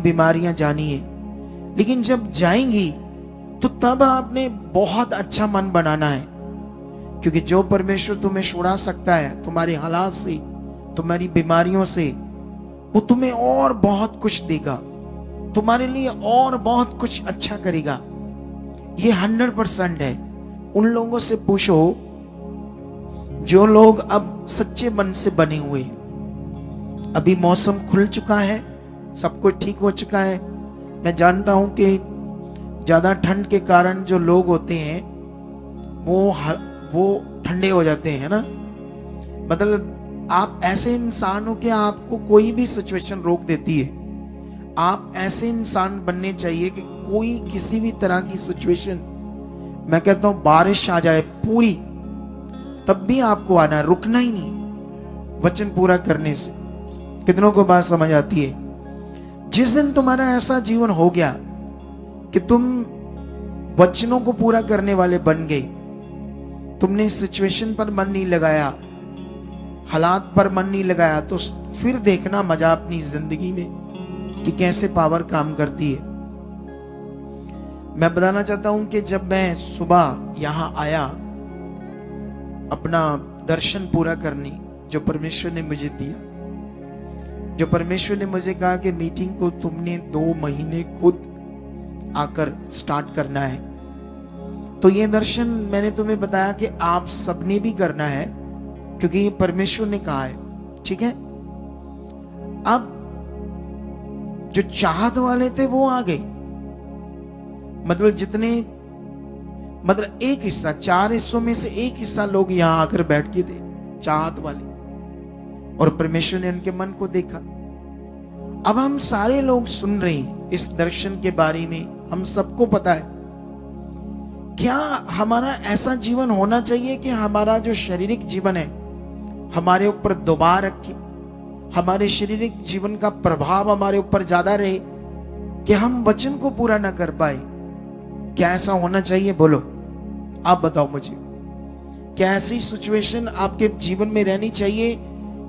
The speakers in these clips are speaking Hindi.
बीमारियां जानी है, लेकिन जब जाएंगी तो तब आपने बहुत अच्छा मन बनाना है, क्योंकि जो परमेश्वर तुम्हें छुड़ा सकता है तुम्हारे हालात से, तुम्हारी बीमारियों से, वो तुम्हें और बहुत कुछ देगा, तुम्हारे लिए और बहुत कुछ अच्छा करेगा। ये 100% है। उन लोगों से पूछो जो लोग अब सच्चे मन से बने हुए। अभी मौसम खुल चुका है, सब कुछ ठीक हो चुका है। मैं जानता हूं कि ज्यादा ठंड के कारण जो लोग होते हैं वो ठंडे हो जाते हैं ना। मतलब आप ऐसे इंसान हो कि आपको कोई भी सिचुएशन रोक देती है। आप ऐसे इंसान बनने चाहिए कि कोई किसी भी तरह की सिचुएशन, मैं कहता हूं बारिश आ जाए पूरी, तब भी आपको आना है, रुकना ही नहीं वचन पूरा करने से। कितनों को बात समझ आती है? जिस दिन तुम्हारा ऐसा जीवन हो गया कि तुम वचनों को पूरा करने वाले बन गए, तुमने सिचुएशन पर मन नहीं लगाया, हालात पर मन नहीं लगाया, तो फिर देखना मजा अपनी जिंदगी में कि कैसे पावर काम करती है। मैं बताना चाहता हूं कि जब मैं सुबह यहां आया अपना दर्शन पूरा करने, जो परमेश्वर ने मुझे दिया, जो परमेश्वर ने मुझे कहा कि मीटिंग को तुमने 2 महीने खुद आकर स्टार्ट करना है, तो ये दर्शन मैंने तुम्हें बताया कि आप सबने भी करना है, क्योंकि ये परमेश्वर ने कहा है। ठीक है? अब जो चाहत वाले थे वो आ गए, मतलब एक हिस्सा, 4 हिस्सों में से एक हिस्सा लोग यहां आकर बैठ के थे, चाहत वाले, और परमेश्वर ने उनके मन को देखा। अब हम सारे लोग सुन रहे हैं इस दर्शन के बारे में, हम सबको पता है। क्या हमारा ऐसा जीवन होना चाहिए कि हमारा जो शारीरिक जीवन है हमारे ऊपर दबाव रखे, हमारे शारीरिक जीवन का प्रभाव हमारे ऊपर ज्यादा रहे कि हम वचन को पूरा ना कर पाए? क्या ऐसा होना चाहिए? बोलो, आप बताओ मुझे। क्या ऐसी सिचुएशन आपके जीवन में रहनी चाहिए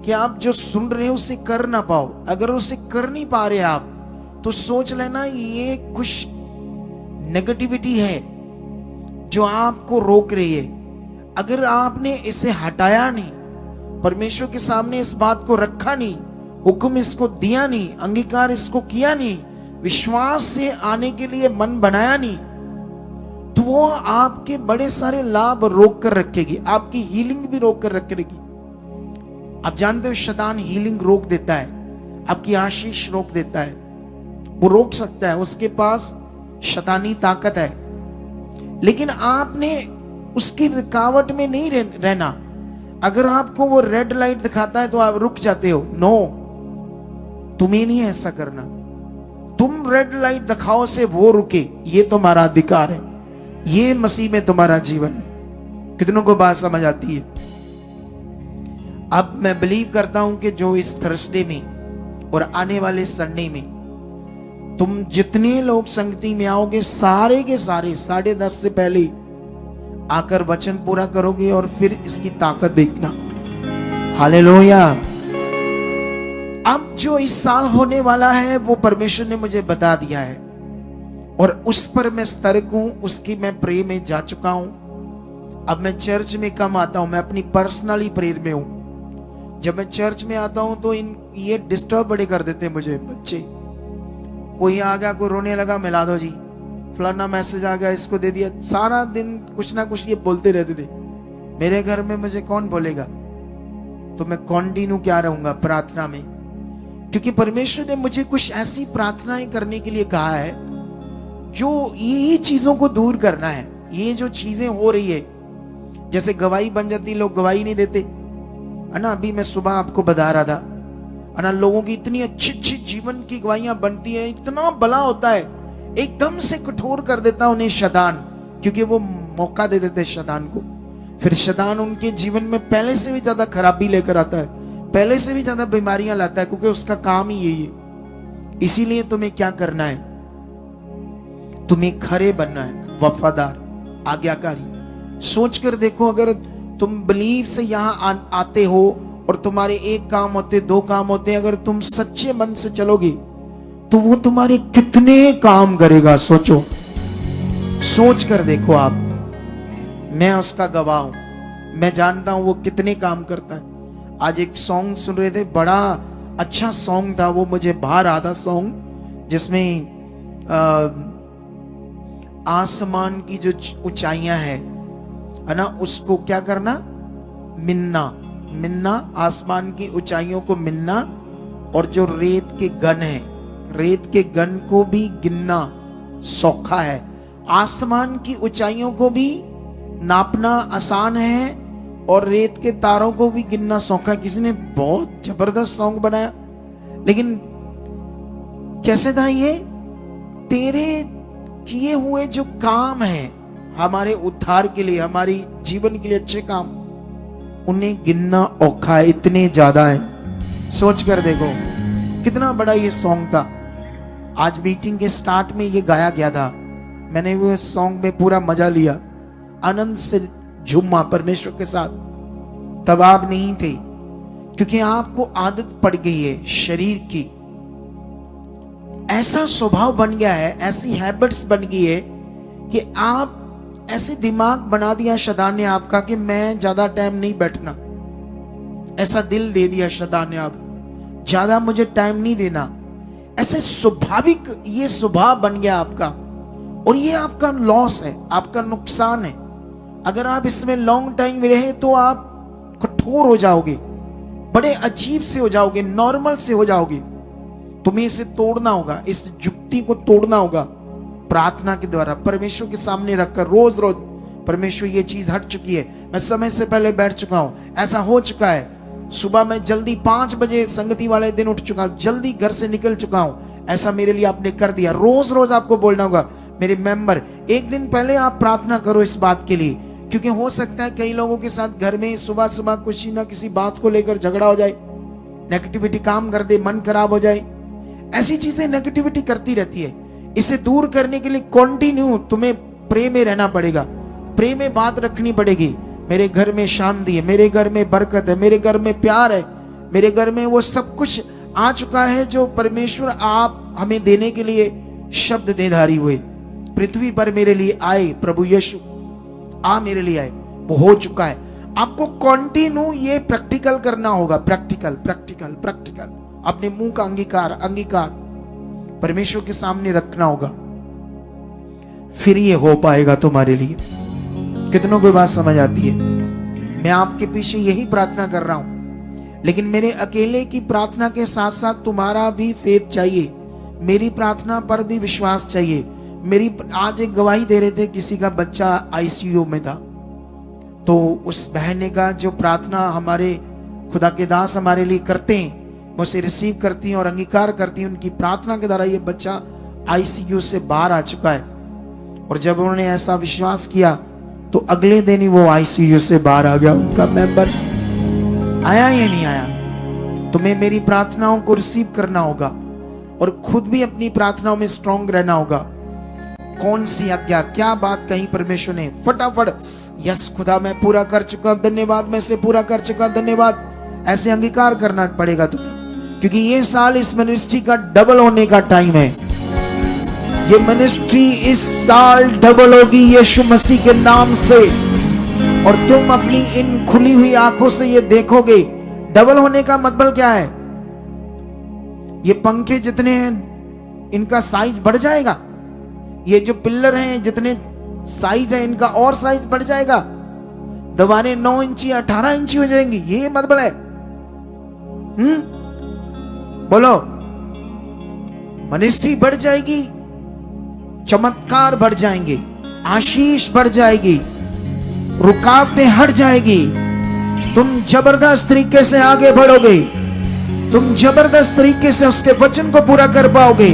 कि आप जो सुन रहे हो उसे कर ना पाओ? अगर उसे कर नहीं पा रहे आप, तो सोच लेना ये कुछ नेगेटिविटी है जो आपको रोक रही है। अगर आपने इसे हटाया नहीं, परमेश्वर के सामने इस बात को रखा नहीं, हुक्म इसको दिया नहीं, अंगीकार इसको किया नहीं, विश्वास से आने के लिए मन बनाया नहीं, तो वो आपके बड़े सारे लाभ रोक कर रखेगी, आपकी हीलिंग भी रोक कर रखेगी। आप जानते हो शैतान हीलिंग रोक देता है, आपकी आशीष रोक देता है, वो रोक सकता है, उसके पास शैतानी ताकत है। लेकिन आपने उसकी रुकावट में नहीं रहना। अगर आपको वो रेड लाइट दिखाता है तो आप रुक जाते हो। नो, तुम्हें नहीं ऐसा करना। तुम रेड लाइट दिखाओ से वो रुके, ये तुम्हारा अधिकार है, ये मसीह में तुम्हारा जीवन है। कितनों को बात समझ आती है? अब मैं बिलीव करता हूं कि जो इस थर्सडे में और आने वाले संडे में तुम जितने लोग संगति में आओगे, सारे के सारे 10:30 से पहले आकर वचन पूरा करोगे और फिर इसकी ताकत देखना। हालेलुया। अब जो इस साल होने वाला है वो परमेश्वर ने मुझे बता दिया है और उस पर मैं सतर्क हूं, उसकी मैं प्रे में जा चुका हूं। अब मैं चर्च में कम आता हूं, मैं अपनी पर्सनली प्रेयर में हूं। जब मैं चर्च में आता हूं तो ये डिस्टर्ब बड़े कर देते हैं मुझे बच्चे। कोई आ गया, कोई रोने लगा, मिला दो जी, फलाना मैसेज आ गया, इसको दे दिया। सारा दिन कुछ ना कुछ ये बोलते रहते थे। मेरे घर में मुझे कौन बोलेगा? तो मैं कंटिन्यू क्या रहूंगा प्रार्थना में, क्योंकि परमेश्वर ने मुझे कुछ ऐसी प्रार्थनाएं करने के लिए कहा है जो ये चीजों को दूर करना है। ये जो चीजें हो रही है, जैसे गवाही बन जाती, लोग गवाही नहीं देते है ना। अभी मैं सुबह आपको बता रहा था है ना, लोगों की इतनी अच्छी अच्छी जीवन की गवाहियां बनती है, इतना भला होता है, एकदम से कठोर कर देता उन्हें शैतान, क्योंकि वो मौका दे देते शैतान को। फिर शैतान उनके जीवन में पहले से भी ज्यादा खराबी लेकर आता है, पहले से भी ज्यादा बीमारियां लाता है, क्योंकि उसका काम ही यही है। इसीलिए तुम्हें क्या करना है? तुम्हें खरे बनना है, वफादार, आज्ञाकारी। सोच कर देखो, अगर तुम बिलीव से यहां आते हो और तुम्हारे 1 काम होते, 2 काम होते, अगर तुम सच्चे मन से चलोगे तो वो तुम्हारे कितने काम करेगा, सोचो, सोच कर देखो आप। मैं उसका गवाह हूं, मैं जानता हूं वो कितने काम करता है। आज एक सॉन्ग सुन रहे थे, बड़ा अच्छा सॉन्ग था वो, मुझे बाहर आता सॉन्ग, जिसमें आसमान की जो ऊंचाइयां है ना, उसको क्या करना, मिलना, मिलना, आसमान की ऊंचाइयों को मिलना, और जो रेत के गन है, रेत के गन को भी गिनना सौखा है। आसमान की ऊंचाइयों को भी नापना आसान है और रेत के तारों को भी गिनना सौखा है। किसी ने बहुत जबरदस्त सॉन्ग बनाया, लेकिन कैसे था ये, तेरे किए हुए जो काम है हमारे उद्धार के लिए, हमारी जीवन के लिए अच्छे काम, उन्हें गिनना औखा है, इतने ज्यादा है। सोच कर देखो कितना बड़ा ये सॉन्ग था। आज मीटिंग के स्टार्ट में ये गाया गया था, मैंने वो सॉन्ग में पूरा मजा लिया, आनंद से झूमा परमेश्वर के साथ। तब आप नहीं थे, क्योंकि आपको आदत पड़ गई है शरीर की, ऐसा स्वभाव बन गया है, ऐसी हैबिट्स बन गई है कि आप ऐसे दिमाग बना दिया शैतान ने आपका कि मैं ज्यादा टाइम नहीं बैठना, ऐसा दिल दे दिया शैतान ने आपको, ज्यादा मुझे टाइम नहीं देना, ऐसे स्वाभाविक ये स्वभाव बन गया आपका। और ये आपका लॉस है, आपका नुकसान है। अगर आप इसमें लॉन्ग टाइम रहे तो आप कठोर हो जाओगे, बड़े अजीब से हो जाओगे, नॉर्मल से हो जाओगे। तुम्हें इसे तोड़ना होगा, इस जुक्ति को तोड़ना होगा प्रार्थना के द्वारा, परमेश्वर के सामने रखकर रोज रोज, परमेश्वर ये चीज हट चुकी है, मैं समय से पहले बैठ चुका हूं, ऐसा हो चुका है, सुबह में जल्दी 5 बजे संगति वाले दिन उठ चुका हूं, जल्दी घर से निकल चुका हूं, ऐसा मेरे लिए आपने कर दिया। रोज रोज आपको बोलना होगा। मेरे मेंबर, एक दिन पहले आप प्रार्थना करो इस बात के लिए, क्योंकि हो सकता है कई लोगों के साथ घर में सुबह सुबह किसी ना किसी बात को लेकर झगड़ा हो जाए, नेगेटिविटी काम कर दे, मन खराब हो जाए, ऐसी चीजें नेगेटिविटी करती रहती है। इसे दूर करने के लिए कंटिन्यू तुम्हें प्रे में रहना पड़ेगा, प्रे में बात रखनी पड़ेगी। मेरे घर में शांति है, मेरे घर में बरकत है, मेरे घर में प्यार है, मेरे घर में वो सब कुछ आ चुका है जो परमेश्वर आप हमें देने के लिए शब्द देधारी हुए, पृथ्वी पर मेरे लिए आए, प्रभु यीशु आ मेरे लिए आए, वो हो चुका है। आपको कंटिन्यू ये प्रैक्टिकल करना होगा, प्रैक्टिकल प्रैक्टिकल प्रैक्टिकल, अपने मुंह का अंगीकार अंगीकार परमेश्वर के सामने रखना होगा, फिर ये हो पाएगा तुम्हारे लिए। कितनों को बात समझ आती है? मैं आपके पीछे यही प्रार्थना कर रहा हूं, लेकिन मेरे अकेले की प्रार्थना के साथ साथ तुम्हारा भी फेथ चाहिए, मेरी प्रार्थना पर भी विश्वास चाहिए। मेरी आज एक गवाही दे रहे थे, किसी का बच्चा आईसीयू में था, तो उस बहन ने कहा जो प्रार्थना हमारे खुदा के दास हमारे लिए करते हैं, उसे रिसीव करती हैं और अंगीकार करती हैं, उनकी प्रार्थना के द्वारा ये बच्चा आईसीयू से बाहर आ चुका है। और जब उन्होंने ऐसा विश्वास किया तो अगले दिन ही वो आईसीयू से बाहर आ गया। उनका मेंबर आया या नहीं आया? तुम्हें मेरी प्रार्थनाओं को रिसीव करना होगा और खुद भी अपनी प्रार्थनाओं में स्ट्रांग रहना होगा। कौन सी आज्ञा, क्या बात कही परमेश्वर ने, फटाफट यस खुदा मैं पूरा कर चुका, धन्यवाद, मैं से पूरा कर चुका, धन्यवाद, ऐसे अंगीकार करना पड़ेगा तुम्हें, क्योंकि ये साल इस मिनिस्ट्री का डबल होने का टाइम है। ये मिनिस्ट्री इस साल डबल होगी यीशु मसीह के नाम से, और तुम अपनी इन खुली हुई आंखों से ये देखोगे। डबल होने का मतलब क्या है? ये पंखे जितने हैं इनका साइज बढ़ जाएगा, ये जो पिलर हैं जितने साइज है इनका और साइज बढ़ जाएगा, दीवारें 9 इंची 18 इंची हो जाएंगी, ये मतलब है। बोलो, मिनिस्ट्री बढ़ जाएगी, चमत्कार बढ़ जाएंगे, आशीष बढ़ जाएगी, रुकावटें हट जाएगी, तुम जबरदस्त तरीके से आगे बढ़ोगे, तुम जबरदस्त तरीके से उसके वचन को पूरा कर पाओगे,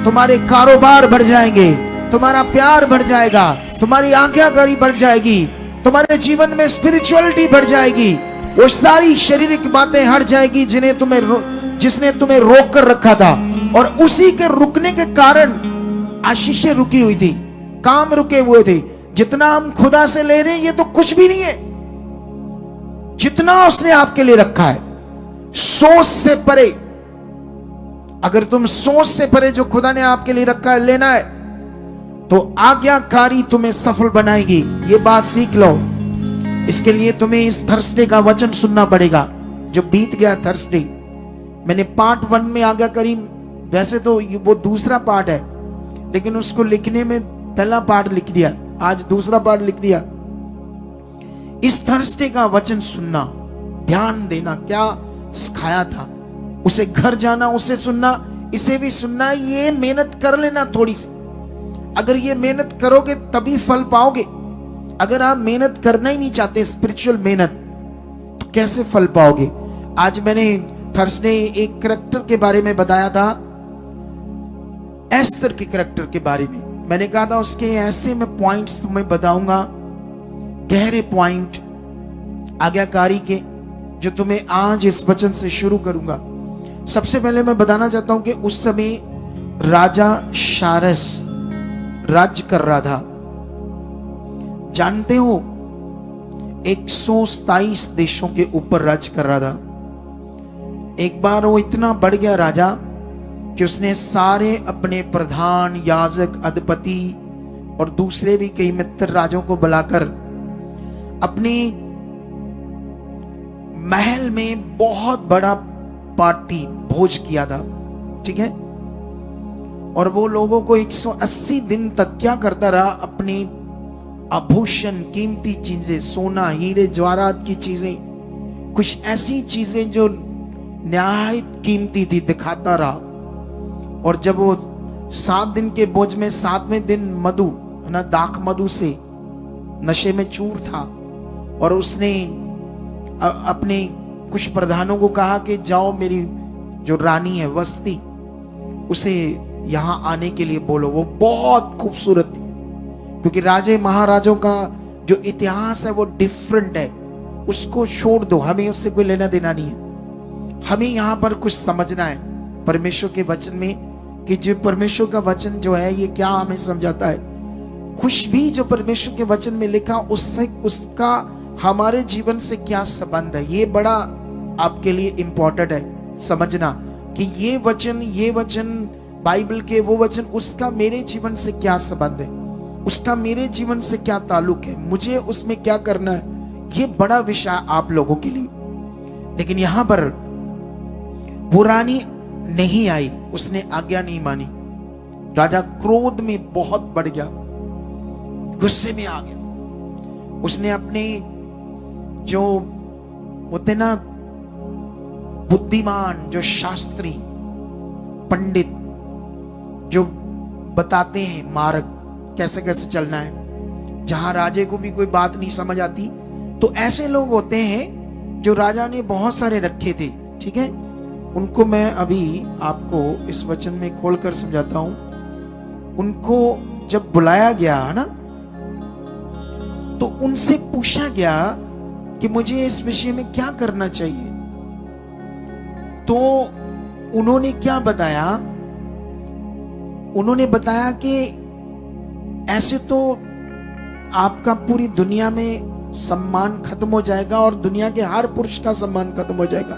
तुम्हारे कारोबार बढ़ जाएंगे, तुम्हारा प्यार बढ़ जाएगा, तुम्हारी आज्ञाकारी बढ़ जाएगी, तुम्हारे जीवन में स्पिरिचुअलिटी बढ़ जाएगी, वो सारी शारीरिक बातें हट जाएगी जिसने तुम्हें रोक कर रखा था। और उसी के रुकने के कारण आशीषें रुकी हुई थी, काम रुके हुए थे। जितना हम खुदा से ले रहे हैं ये तो कुछ भी नहीं है, जितना उसने आपके लिए रखा है सोच से परे। अगर तुम सोच से परे जो खुदा ने आपके लिए रखा है लेना है, तो आज्ञाकारी तुम्हें सफल बनाएगी। ये बात सीख लो। इसके लिए तुम्हें इस थर्सडे का वचन सुनना पड़ेगा जो बीत गया थर्सडे। मैंने पार्ट 1 में आज्ञाकारी, वैसे तो वो दूसरा पार्ट है, लेकिन उसको लिखने में पहला पार्ट लिख दिया, आज दूसरा पार्ट लिख दिया। इस थर्सडे का वचन सुनना, ध्यान देना, क्या सिखाया था, उसे घर जाना, उसे सुनना, इसे भी सुनना। ये मेहनत कर लेना थोड़ी सी। अगर ये मेहनत करोगे तभी फल पाओगे। अगर आप मेहनत करना ही नहीं चाहते, स्पिरिचुअल मेहनत, तो कैसे फल पाओगे? आज मैंने थर्सडे एक करैक्टर के बारे में बताया था, एस्तर के करैक्टर के बारे में। मैंने कहा था उसके ऐसे मैं पॉइंट्स तुम्हें बताऊंगा, गहरे पॉइंट आज्ञाकारी के, जो तुम्हें आज इस वचन से शुरू करूंगा। सबसे पहले मैं बताना चाहता हूं कि उस समय राजा शारस राज्य कर रहा था। जानते हो 127 देशों के ऊपर राज्य कर रहा था। एक बार वो इतना बढ़ गया राजा कि उसने सारे अपने प्रधान, याजक, अधिपति और दूसरे भी कई मित्र राजों को बुलाकर अपने महल में बहुत बड़ा पार्टी, भोज किया था। ठीक है। और वो लोगों को 180 दिन तक क्या करता रहा, अपनी आभूषण, कीमती चीजें, सोना, हीरे जवाहरात की चीजें, कुछ ऐसी चीजें जो निहायत कीमती थी, दिखाता रहा। और जब वो 7 दिन के भोज में 7वें दिन मधु, ना दाख मधु से नशे में चूर था, और उसने अपने कुछ प्रधानों को कहा कि जाओ मेरी जो रानी है वस्ती, उसे यहां आने के लिए बोलो। वो बहुत खूबसूरत थी, क्योंकि राजे महाराजों का जो इतिहास है वो डिफरेंट है। उसको छोड़ दो, हमें उससे कोई लेना देना नहीं है। हमें यहां पर कुछ समझना है परमेश्वर के वचन में, कि जो परमेश्वर का वचन जो है ये क्या हमें समझाता है। कुछ भी जो परमेश्वर के वचन में लिखा, उससे उसका हमारे जीवन से क्या संबंध है, ये बड़ा आपके लिए इंपॉर्टेंट है समझना, कि ये वचन बाइबल के, वो वचन, उसका मेरे जीवन से क्या संबंध है, उसका मेरे जीवन से क्या ताल्लुक है, मुझे उसमें क्या करना है। ये बड़ा विषय आप लोगों के लिए। लेकिन यहां पर वो रानी नहीं आई, उसने आज्ञा नहीं मानी। राजा क्रोध में बहुत बढ़ गया, गुस्से में आ गया। उसने अपने जो होते ना बुद्धिमान, जो शास्त्री, पंडित, जो बताते हैं मार्ग कैसे कैसे चलना है, जहां राजे को भी कोई बात नहीं समझ आती, तो ऐसे लोग होते हैं जो राजा ने बहुत सारे रखे थे। ठीक है। उनको मैं अभी आपको इस वचन में खोलकर समझाता हूं। उनको जब बुलाया गया ना, तो उनसे पूछा गया कि मुझे इस विषय में क्या करना चाहिए। तो उन्होंने क्या बताया, उन्होंने बताया कि ऐसे तो आपका पूरी दुनिया में सम्मान खत्म हो जाएगा और दुनिया के हर पुरुष का सम्मान खत्म हो जाएगा।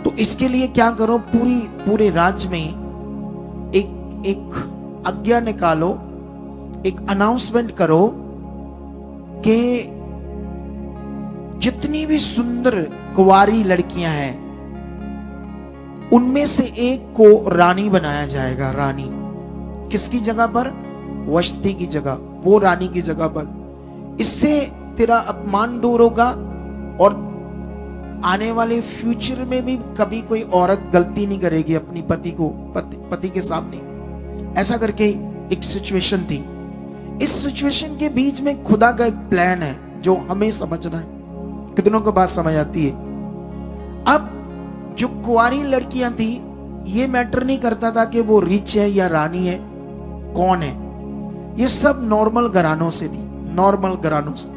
तो इसके लिए क्या करो, पूरे राज्य में एक आज्ञा निकालो, एक अनाउंसमेंट करो कि जितनी भी सुंदर कुंवारी लड़कियां हैं, उनमें से एक को रानी बनाया जाएगा। रानी किसकी जगह पर? वस्ती की जगह, वो रानी की जगह पर। इससे तेरा अपमान दूर होगा और आने वाले फ्यूचर में भी कभी कोई औरत गलती नहीं करेगी अपनी पति के सामने। ऐसा करके एक सिचुएशन थी। इस सिचुएशन के बीच में खुदा का एक प्लान है जो हमें समझना है। कितनों को बात समझ आती है? अब जो कुंवारी लड़कियां थी, ये मैटर नहीं करता था कि वो रिच है या रानी है, कौन है। ये सब नॉर्मल घरानों से थी, नॉर्मल घरानों से।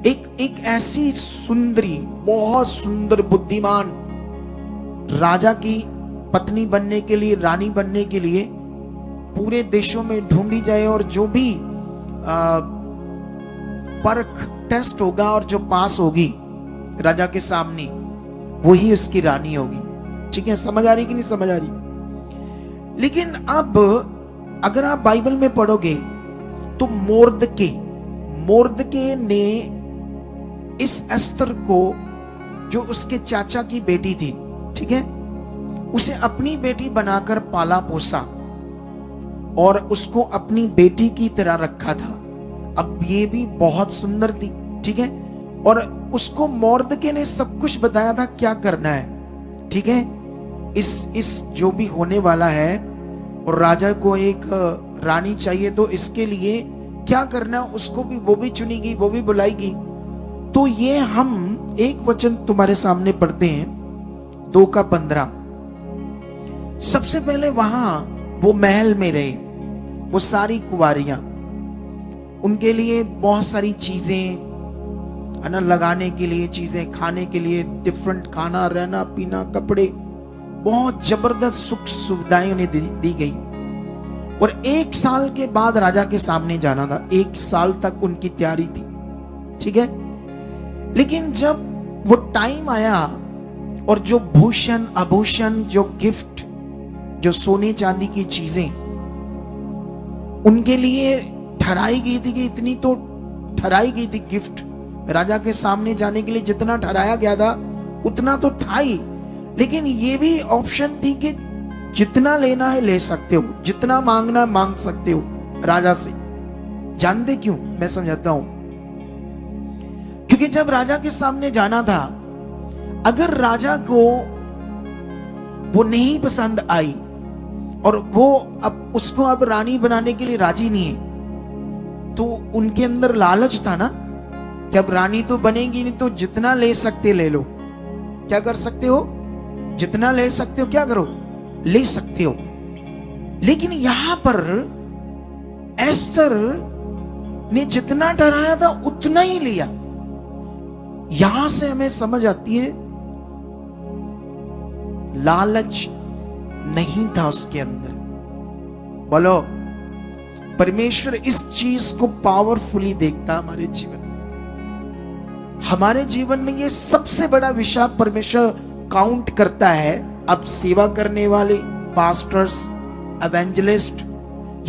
एक ऐसी सुंदरी, बहुत सुंदर, बुद्धिमान राजा की पत्नी बनने के लिए, रानी बनने के लिए पूरे देशों में ढूंढी जाए, और जो भी परख टेस्ट होगा और जो पास होगी राजा के सामने, वही उसकी रानी होगी। ठीक है, समझ आ रही कि नहीं समझ आ रही? लेकिन अब अगर आप बाइबल में पढ़ोगे तो मोर्दके ने इस एस्तर को, जो उसके चाचा की बेटी थी, ठीक है, उसे अपनी बेटी बनाकर पाला पोसा और उसको अपनी बेटी की तरह रखा था। अब ये भी बहुत सुंदर थी, ठीक है, और उसको मोर्दके ने सब कुछ बताया था क्या करना है, ठीक है, इस जो भी होने वाला है, और राजा को एक रानी चाहिए, तो इसके लिए क्या करना है उसको भी, वो भी चुनेगी, वो भी बुलाएगी। तो ये हम एक वचन तुम्हारे सामने पढ़ते हैं, 2:15। सबसे पहले वहां वो महल में रहे, वो सारी कुंवारियां, उनके लिए बहुत सारी चीजें है ना, लगाने के लिए चीजें, खाने के लिए डिफरेंट खाना, रहना पीना, कपड़े, बहुत जबरदस्त सुख सुविधाएं उन्हें दी गई। और 1 साल के बाद राजा के सामने जाना था। 1 साल तक उनकी तैयारी थी, ठीक है। लेकिन जब वो टाइम आया और जो भूषण आभूषण, जो गिफ्ट, जो सोने चांदी की चीजें उनके लिए ठहराई गई थी, कि इतनी तो ठहराई गई थी गिफ्ट राजा के सामने जाने के लिए, जितना ठहराया गया था उतना तो था ही, लेकिन ये भी ऑप्शन थी कि जितना लेना है ले सकते हो, जितना मांगना है मांग सकते हो राजा से। जानते क्यों? मैं समझाता हूं। क्योंकि जब राजा के सामने जाना था, अगर राजा को वो नहीं पसंद आई और वो अब उसको अब रानी बनाने के लिए राजी नहीं है, तो उनके अंदर लालच था ना कि अब रानी तो बनेगी नहीं, तो जितना ले सकते ले लो। क्या कर सकते हो? जितना ले सकते हो क्या करो? ले सकते हो। लेकिन यहां पर एस्तर ने जितना ठहराया था उतना ही लिया। यहां से हमें समझ आती है लालच नहीं था उसके अंदर। बोलो, परमेश्वर इस चीज को पावरफुली देखता हमारे जीवन में। हमारे जीवन में ये सबसे बड़ा विषय परमेश्वर काउंट करता है। अब सेवा करने वाले पास्टर्स, एवेंजलिस्ट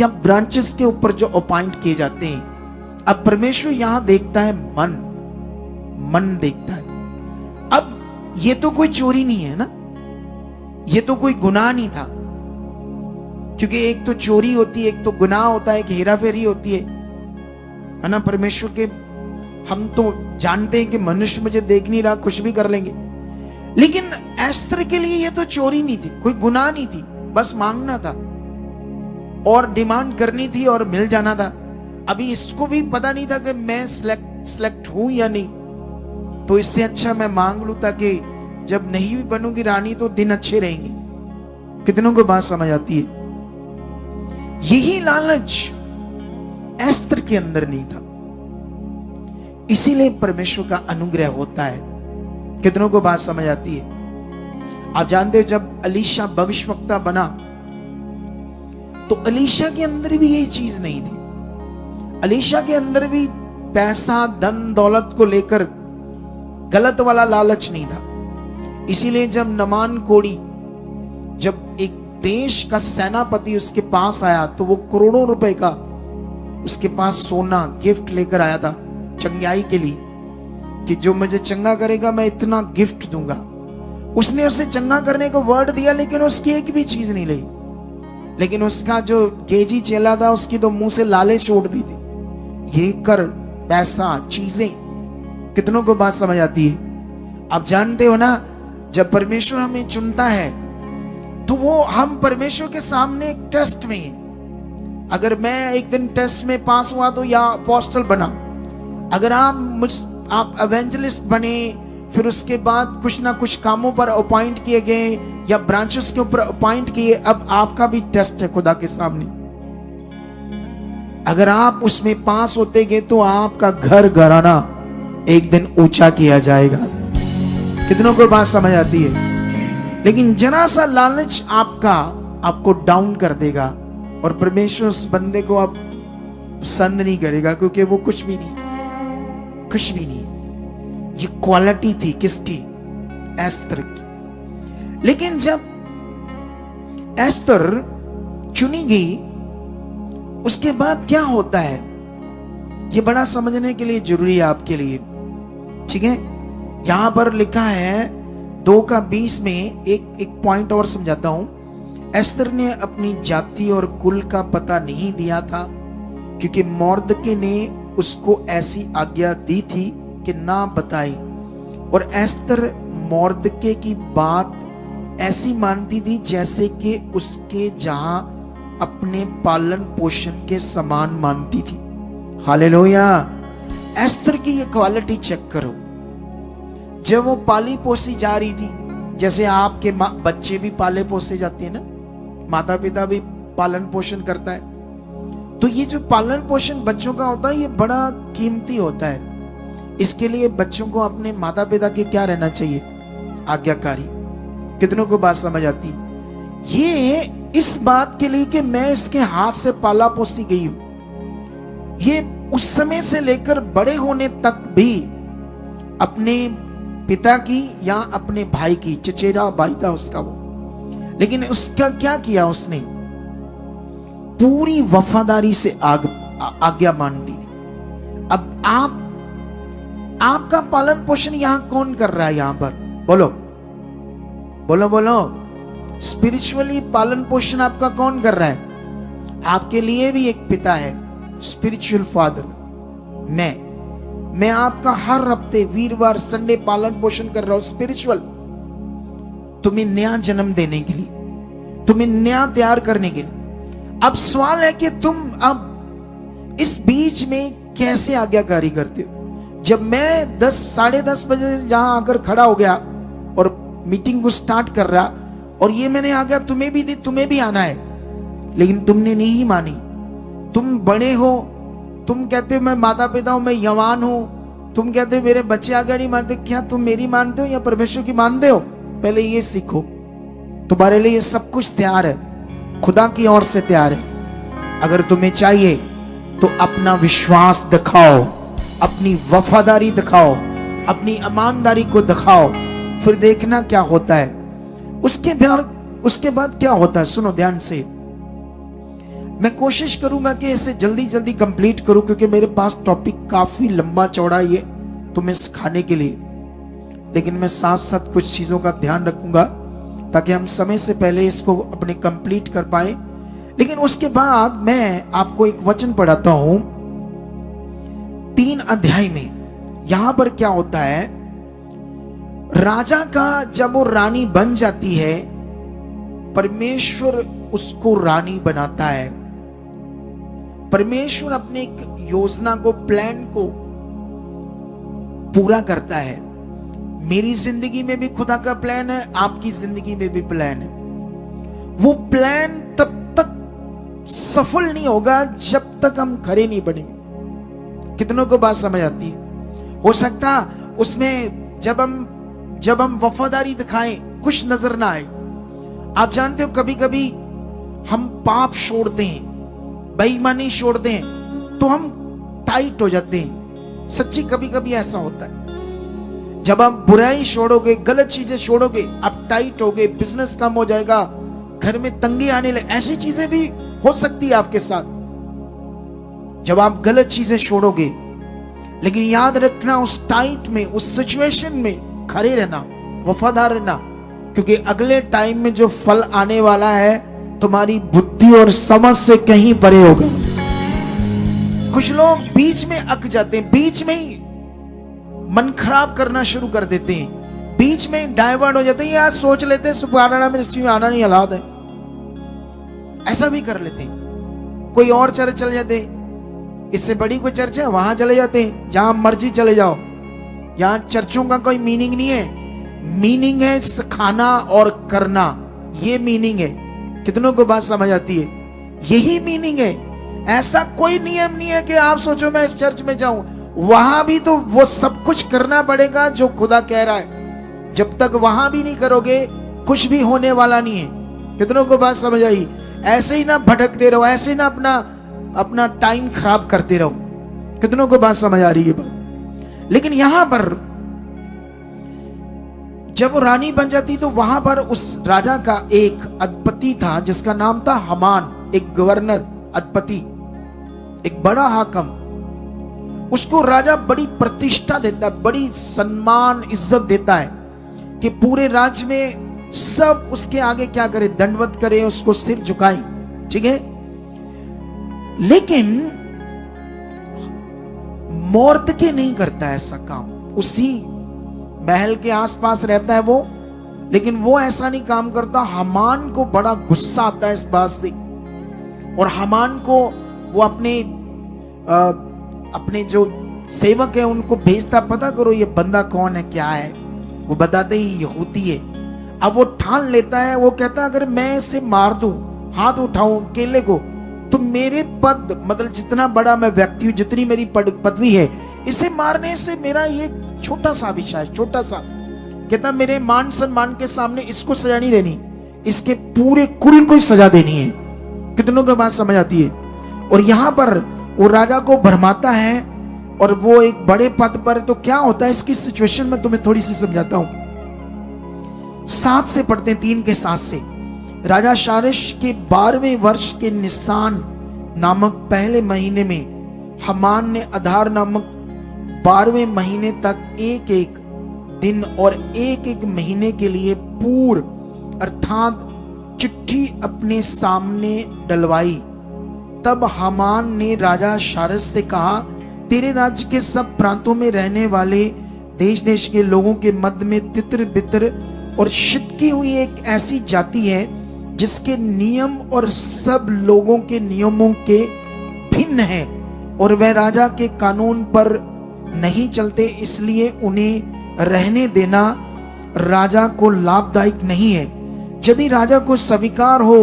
या ब्रांचेस के ऊपर जो अपॉइंट किए जाते हैं, अब परमेश्वर यहां देखता है मन देखता है। अब ये तो कोई चोरी नहीं है ना, ये तो कोई गुनाह नहीं था, क्योंकि एक तो चोरी होती है, एक तो गुनाह होता है, एक हेरा फेरी होती है ना। परमेश्वर के हम तो जानते हैं कि मनुष्य मुझे देख नहीं रहा, कुछ भी कर लेंगे, लेकिन एस्तर के लिए ये तो चोरी नहीं थी, कोई गुनाह नहीं थी, बस मांगना था और डिमांड करनी थी और मिल जाना था। अभी इसको भी पता नहीं था कि मैं सिलेक्ट हूं या नहीं, तो इससे अच्छा मैं मांग लूं ताकि जब नहीं भी बनूंगी रानी तो दिन अच्छे रहेंगे। कितनों को बात समझ आती है? यही लालच एस्तर के अंदर नहीं था, इसीलिए परमेश्वर का अनुग्रह होता है। कितनों को बात समझ आती है? आप जानते हो जब एलीशा भविष्यवक्ता बना तो एलीशा के अंदर भी यही चीज नहीं थी। एलीशा के अंदर भी पैसा, धन दौलत को लेकर गलत वाला लालच नहीं था। इसीलिए जब नमान कोड़ी, जब एक देश का सेनापति उसके पास आया तो वो करोड़ों रुपए का उसके पास सोना गिफ्ट लेकर आया था चंगाई के लिए, कि जो मुझे चंगा करेगा मैं इतना गिफ्ट दूंगा। उसने उसे चंगा करने को वर्ड दिया, लेकिन उसकी एक भी चीज नहीं ली। लेकिन उसका जो गेजी चेला था उसकी तो मुंह से लाले छोड़ रही थी, ये कर, पैसा, चीजें। कितनों को बात समझ आती है? आप जानते हो ना, जब परमेश्वर हमें चुनता है तो वो हम परमेश्वर के सामने एक टेस्ट में हैं। अगर मैं एक दिन टेस्ट में पास हुआ तो या अपोस्टल बना, अगर आप एवेंजलिस्ट बने, फिर उसके बाद कुछ ना कुछ कामों पर अपॉइंट किए गए या ब्रांचेस के ऊपर अपॉइंट किए, अब आपका भी टेस्ट है खुदा के सामने। अगर आप उसमें पास होते गए तो आपका घर घराना एक दिन ऊंचा किया जाएगा। कितनों को बात समझ आती है? लेकिन जरा सा लालच आपको डाउन कर देगा और परमेश्वर उस बंदे को अब पसंद नहीं करेगा, क्योंकि वो कुछ भी नहीं। ये क्वालिटी थी किसकी? एस्तर की। लेकिन जब एस्तर चुनी गई, उसके बाद क्या होता है, ये बड़ा समझने के लिए जरूरी है आपके लिए, ठीक है। यहां पर लिखा है 2:20 में एक पॉइंट और समझाता हूं। एस्तर ने अपनी जाति और कुल का पता नहीं दिया था, क्योंकि मोर्दके ने उसको ऐसी आज्ञा दी थी कि ना बताए। और एस्तर मोर्दके की बात ऐसी मानती थी जैसे कि उसके जहां अपने पालन पोषण के समान मानती थी। हालेलुया। एस्तर की ये क्वालिटी चेक करो। जब वो पाली पोसी जा रही थी, जैसे आपके बच्चे भी पाले पोसे जाते हैं ना, माता पिता भी पालन पोषण करता है, तो ये जो पालन पोषण बच्चों का होता है ये बड़ा कीमती होता है। इसके लिए बच्चों को अपने माता पिता के क्या रहना चाहिए, आज्ञाकारी। कितनों को बात समझ आती? ये इस बात के लिए कि मैं इसके हाथ से पाला पोसी गई हूं, ये उस समय से लेकर बड़े होने तक भी अपने पिता की या अपने भाई की, चचेरा भाई था उसका वो, लेकिन उसका क्या किया, उसने पूरी वफादारी से आज्ञा मान दी थी। अब आपका पालन पोषण यहां कौन कर रहा है? यहां पर बोलो बोलो बोलो, स्पिरिचुअली पालन पोषण आपका कौन कर रहा है? आपके लिए भी एक पिता है, स्पिरिचुअल फादर। मैं आपका हर हफ्ते वीरवार संडे पालन पोषण कर रहा हूं, स्पिरिचुअल, तुम्हें नया जन्म देने के लिए, तुम्हें नया तैयार करने के लिए। अब सवाल है कि तुम अब इस बीच में कैसे आज्ञाकारी करते हो? जब मैं 10-10:30 बजे जहां आकर खड़ा हो गया और मीटिंग को स्टार्ट कर रहा, और ये मैंने आज्ञा तुम्हें भी दी, तुम्हें भी आना है, लेकिन तुमने नहीं मानी। तुम बड़े हो, तुम कहते हो मैं माता पिता हूं, मैं यवान हूं, तुम कहते हो मेरे बच्चे आज्ञा नहीं मानते। क्या तुम मेरी मानते हो या परमेश्वर की मानते हो? पहले ये सीखो। तुम्हारे लिए सब कुछ तैयार है, खुदा की ओर से तैयार है। अगर तुम्हें चाहिए तो अपना विश्वास दिखाओ, अपनी वफादारी दिखाओ, अपनी ईमानदारी को दिखाओ, फिर देखना क्या होता है। उसके बाद क्या होता है, सुनो ध्यान से। मैं कोशिश करूंगा कि इसे जल्दी जल्दी कंप्लीट करूं, क्योंकि मेरे पास टॉपिक काफी लंबा चौड़ा ये तुम्हें सिखाने के लिए, लेकिन मैं साथ साथ कुछ चीजों का ध्यान रखूंगा ताकि हम समय से पहले इसको अपने कंप्लीट कर पाए। लेकिन उसके बाद मैं आपको एक वचन पढ़ाता हूं 3 अध्याय में। यहां पर क्या होता है, राजा का जब वो रानी बन जाती है, परमेश्वर उसको रानी बनाता है। परमेश्वर अपने एक योजना को, प्लान को पूरा करता है। मेरी जिंदगी में भी खुदा का प्लान है, आपकी जिंदगी में भी प्लान है। वो प्लान तब तक सफल नहीं होगा जब तक हम खरे नहीं बनेंगे। कितनों को बात समझ आती है? हो सकता उसमें जब हम वफादारी दिखाएं कुछ नजर ना आए। आप जानते हो कभी कभी हम पाप छोड़ते हैं, बेईमानी छोड़ते हैं, तो हम टाइट हो जाते हैं। सच्ची कभी कभी ऐसा होता है। जब आप बुराई छोड़ोगे, गलत चीजें छोड़ोगे, आप टाइट हो गए, बिजनेस कम हो जाएगा, घर में तंगी आने लगे, ऐसी चीजें भी हो सकती है आपके साथ जब आप गलत चीजें छोड़ोगे। लेकिन याद रखना, उस टाइट में, उस सिचुएशन में खड़े रहना, वफादार रहना, क्योंकि अगले टाइम में जो फल आने वाला है तुम्हारी बुद्धि और समझ से कहीं परे होगा। कुछ लोग बीच में अक जाते हैं, बीच में ही मन खराब करना शुरू कर देते हैं, बीच में डाइवर्ट हो जाते हैं, यार सोच लेते हैं सुबह मिनिस्ट्री में आना नहीं हालात है, ऐसा भी कर लेते हैं। कोई और चर्च चले जाते हैं, इससे बड़ी कोई चर्च है वहां चले जाते हैं, जहां मर्जी चले जाओ। यहां चर्चों का कोई मीनिंग नहीं है, मीनिंग है सिखाना और करना, ये मीनिंग है। कितनों को बात समझ आती है? यही मीनिंग है। ऐसा कोई नियम नहीं है कि आप सोचो मैं इस चर्च में जाऊं, वहां भी तो वो सब कुछ करना पड़ेगा जो खुदा कह रहा है। जब तक वहां भी नहीं करोगे कुछ भी होने वाला नहीं है। कितनों को बात समझ आई? ऐसे ही ना भटकते रहो, ऐसे ही ना अपना टाइम खराब करते रहो। कितनों को बात समझ आ रही है बात? लेकिन यहां पर जब वो रानी बन जाती तो वहां पर उस राजा का एक अधिपति था जिसका नाम था हमान, एक गवर्नर अधिपति, एक बड़ा हाकम। उसको राजा बड़ी प्रतिष्ठा देता है, बड़ी सम्मान इज्जत देता है कि पूरे राज्य में सब उसके आगे क्या करे, दंडवत करे, उसको सिर झुकाए, ठीक है। लेकिन मोर्दके नहीं करता ऐसा काम, उसी महल के आसपास रहता है वो, लेकिन वो ऐसा नहीं काम करता। हमान को बड़ा गुस्सा आता है इस बात से, और हमान को वो अपने जो सेवक है उनको भेजता, पता करो ये बंदा कौन है, क्या है। वो बताते ही यहूदी है। अब वो ठान लेता है, वो कहता है अगर मैं इसे मार दूं, हाथ उठाऊं अकेले को, तो मेरे पद, मतलब जितना बड़ा मैं व्यक्ति हूं, जितनी मेरी पदवी है, इसे मारने से मेरा ये छोटा सा विषय है, छोटा सा, कहता मेरे मान सम्मान के सामने इसको सजा नहीं देनी, इसके पूरे कुल को सजा देनी है। कितनों को बात समझ आती है। और यहां पर वो राजा को भरमाता है और वो एक बड़े पद पर। तो क्या होता है इसकी सिचुएशन में तुम्हें थोड़ी सी समझाता हूं। 7 से पढ़ते हैं, 3 के 7 से। राजा शारेश के 12वें वर्ष के निसान नामक पहले महीने में हमान ने अधार नामक 12वें महीने तक एक एक दिन और एक एक महीने के लिए पूर्व अर्थात चिट्ठी अपने सामने डलवाई। तब हमान ने राजा शारेश से कहा, तेरे राज्य के सब प्रांतों में रहने वाले देश देश के लोगों के मध्य में तितर बितर और शितकी हुई एक ऐसी जाति है जिसके नियम और सब लोगों के नियमों के भिन्न है, और वह राजा के कानून पर नहीं चलते, इसलिए उन्हें रहने देना राजा को लाभदायक नहीं है। यदि राजा को स्वीकार हो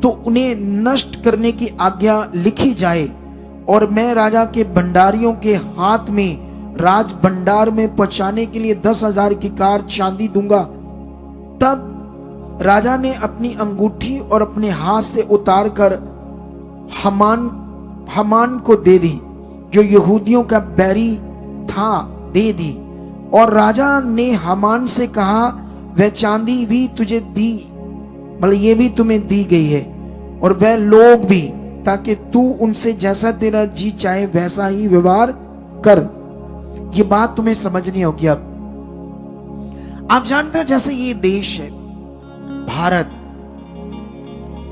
तो उन्हें नष्ट करने की आज्ञा लिखी जाए, और मैं राजा के भंडारियों के हाथ में राज भंडार में पहुंचाने के लिए 10,000 की कार चांदी दूंगा। तब राजा ने अपनी अंगूठी और अपने हाथ से उतार कर हमान को दे दी, जो यहूदियों का बैरी था, दे दी। और राजा ने हमान से कहा, वह चांदी भी तुझे दी, मतलब ये भी तुम्हें दी गई है, और वह लोग भी, ताकि तू उनसे जैसा तेरा जी चाहे वैसा ही व्यवहार कर। ये बात तुम्हें समझनी होगी। अब आप जानते हो जैसे ये देश है भारत,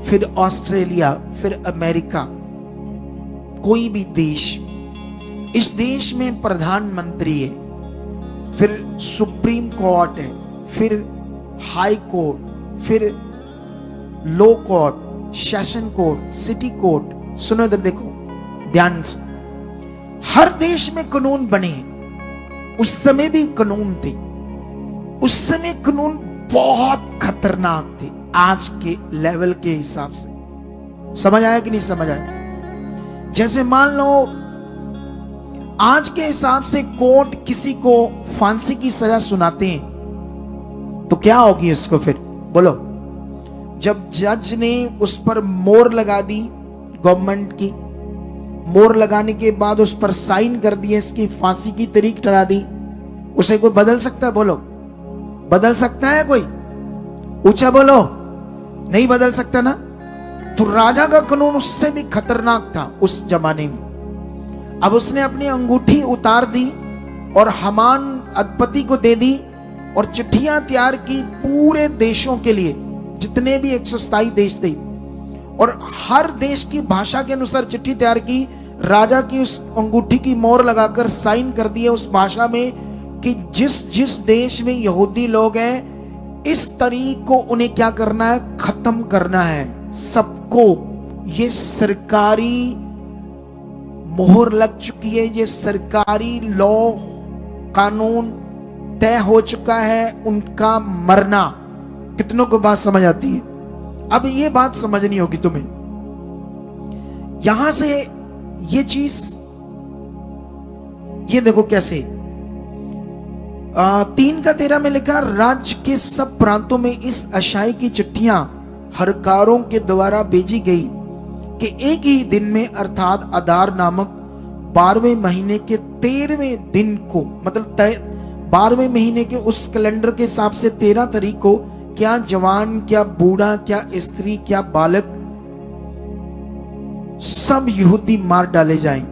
फिर ऑस्ट्रेलिया, फिर अमेरिका, कोई भी देश, इस देश में प्रधानमंत्री है, फिर सुप्रीम कोर्ट है, फिर हाई कोर्ट, फिर low court, session court, city court. सुनो इधर देखो ध्यान से। हर देश में कानून बने। उस समय भी कानून थे, उस समय कानून बहुत खतरनाक थे आज के लेवल के हिसाब से। समझ आया कि नहीं समझ आया? जैसे मान लो आज के हिसाब से कोर्ट किसी को फांसी की सजा सुनाते हैं तो क्या होगी उसको, फिर बोलो। जब जज ने उस पर मोहर लगा दी, गवर्नमेंट की मोहर लगाने के बाद उस पर साइन कर दिए, इसकी फांसी की तारीख ठहरा दी, उसे कोई बदल सकता है? बोलो, बदल सकता है कोई? ऊंचा बोलो, नहीं बदल सकता ना। तो राजा का कानून उससे भी खतरनाक था उस जमाने में। अब उसने अपनी अंगूठी उतार दी और हमान अधिपति को दे दी, और चिट्ठियां तैयार की पूरे देशों के लिए, जितने भी 127 देश थे, और हर देश की भाषा के अनुसार चिट्ठी तैयार की। राजा की उस अंगूठी की मोहर लगाकर साइन कर दिए उस भाषा में कि जिस जिस देश में यहूदी लोग हैं, इस तारीख को उन्हें क्या करना है, खत्म करना है सबको। ये सरकारी मोहर लग चुकी है, ये सरकारी लॉ कानून तय हो चुका है, उनका मरना। कितनों को बात समझ आती है? अब ये बात समझनी होगी तुम्हें। यहां से ये चीज, ये देखो कैसे 3:13 में लिखा, राज्य के सब प्रांतों में इस आशय की चिट्ठियां हरकारों के द्वारा भेजी गई कि एक ही दिन में अर्थात अदार नामक 12वें महीने के 13वें दिन को, मतलब 12वें महीने के उस कैलेंडर के हिसाब से 13 तारीख को क्या जवान, क्या बूढ़ा, क्या स्त्री, क्या बालक, सब यहूदी मार डाले जाएं,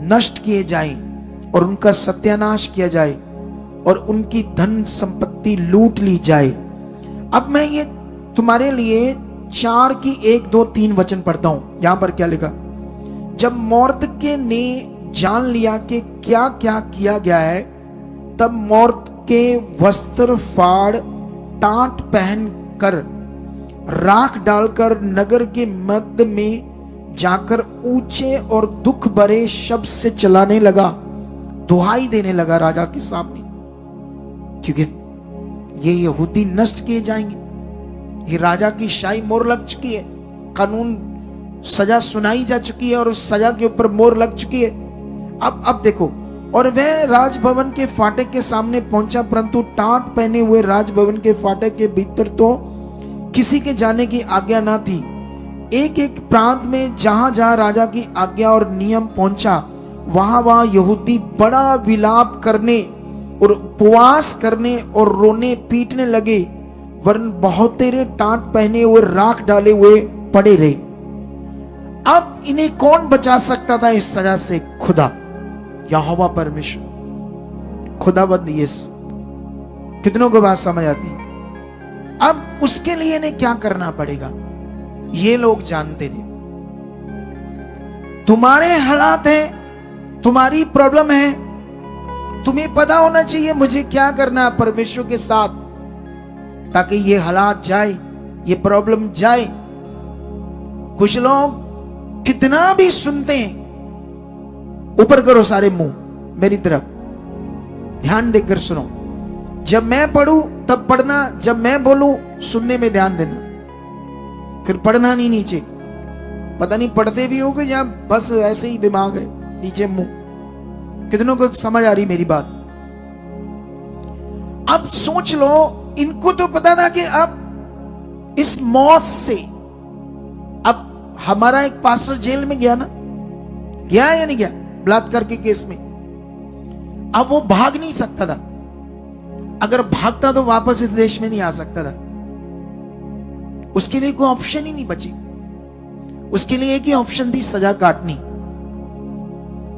नष्ट किए जाएं और उनका सत्यानाश किया जाए और उनकी धन संपत्ति लूट ली जाए। अब मैं ये तुम्हारे लिए 4 की 1, 2, 3 वचन पढ़ता हूं। यहां पर क्या लिखा? जब मोर्दके ने जान लिया कि क्या क्या किया गया है, तब मोर्दके वस्त्र फाड़, टाट पहनकर, राख डालकर नगर के मध्य में जाकर ऊंचे और दुख भरे शब्द से चलाने लगा, दुहाई देने लगा राजा के सामने, क्योंकि ये यहूदी नष्ट किए जाएंगे। ये राजा की शाही मोहर लग चुकी है, कानून सजा सुनाई जा चुकी है और उस सजा के ऊपर मोहर लग चुकी है। अब देखो, और वह राजभवन के फाटक के सामने पहुंचा, परंतु टाट पहने हुए राजभवन के फाटक के भीतर तो किसी के जाने की आज्ञा ना थी। एक एक प्रांत में जहां जहां राजा की आज्ञा और नियम पहुंचा, वहां वहां यहूदी बड़ा विलाप करने और उपवास करने और रोने पीटने लगे, वरन बहुतेरे टाट पहने हुए, राख डाले हुए पड़े रहे। अब इन्हें कौन बचा सकता था इस सजा से? खुदा, यहोवा परमेश्वर, खुदाबंद यीशु। कितनों को बात समझ आती है? अब उसके लिए इन्हें क्या करना पड़ेगा? ये लोग जानते थे तुम्हारे हालात है, तुम्हारी प्रॉब्लम है, तुम्हें पता होना चाहिए मुझे क्या करना है परमेश्वर के साथ, ताकि ये हालात जाए, ये प्रॉब्लम जाए। कुछ लोग कितना भी सुनते हैं, ऊपर करो सारे मुंह मेरी तरफ, ध्यान देकर सुनो। जब मैं पढ़ूं तब पढ़ना, जब मैं बोलूं सुनने में ध्यान देना, फिर पढ़ना नहीं नीचे। पता नहीं पढ़ते भी होगे या बस ऐसे ही दिमाग है, नीचे मुंह। कितनों को समझ आ रही मेरी बात? अब सोच लो, इनको तो पता था कि अब इस मौत से, अब हमारा एक पास्टर जेल में गया ना, गया या नहीं गया बलात्कार के केस में? अब वो भाग नहीं सकता था, अगर भागता तो वापस इस देश में नहीं आ सकता था। उसके लिए कोई ऑप्शन ही नहीं बची, उसके लिए एक ही ऑप्शन थी, सजा काटनी।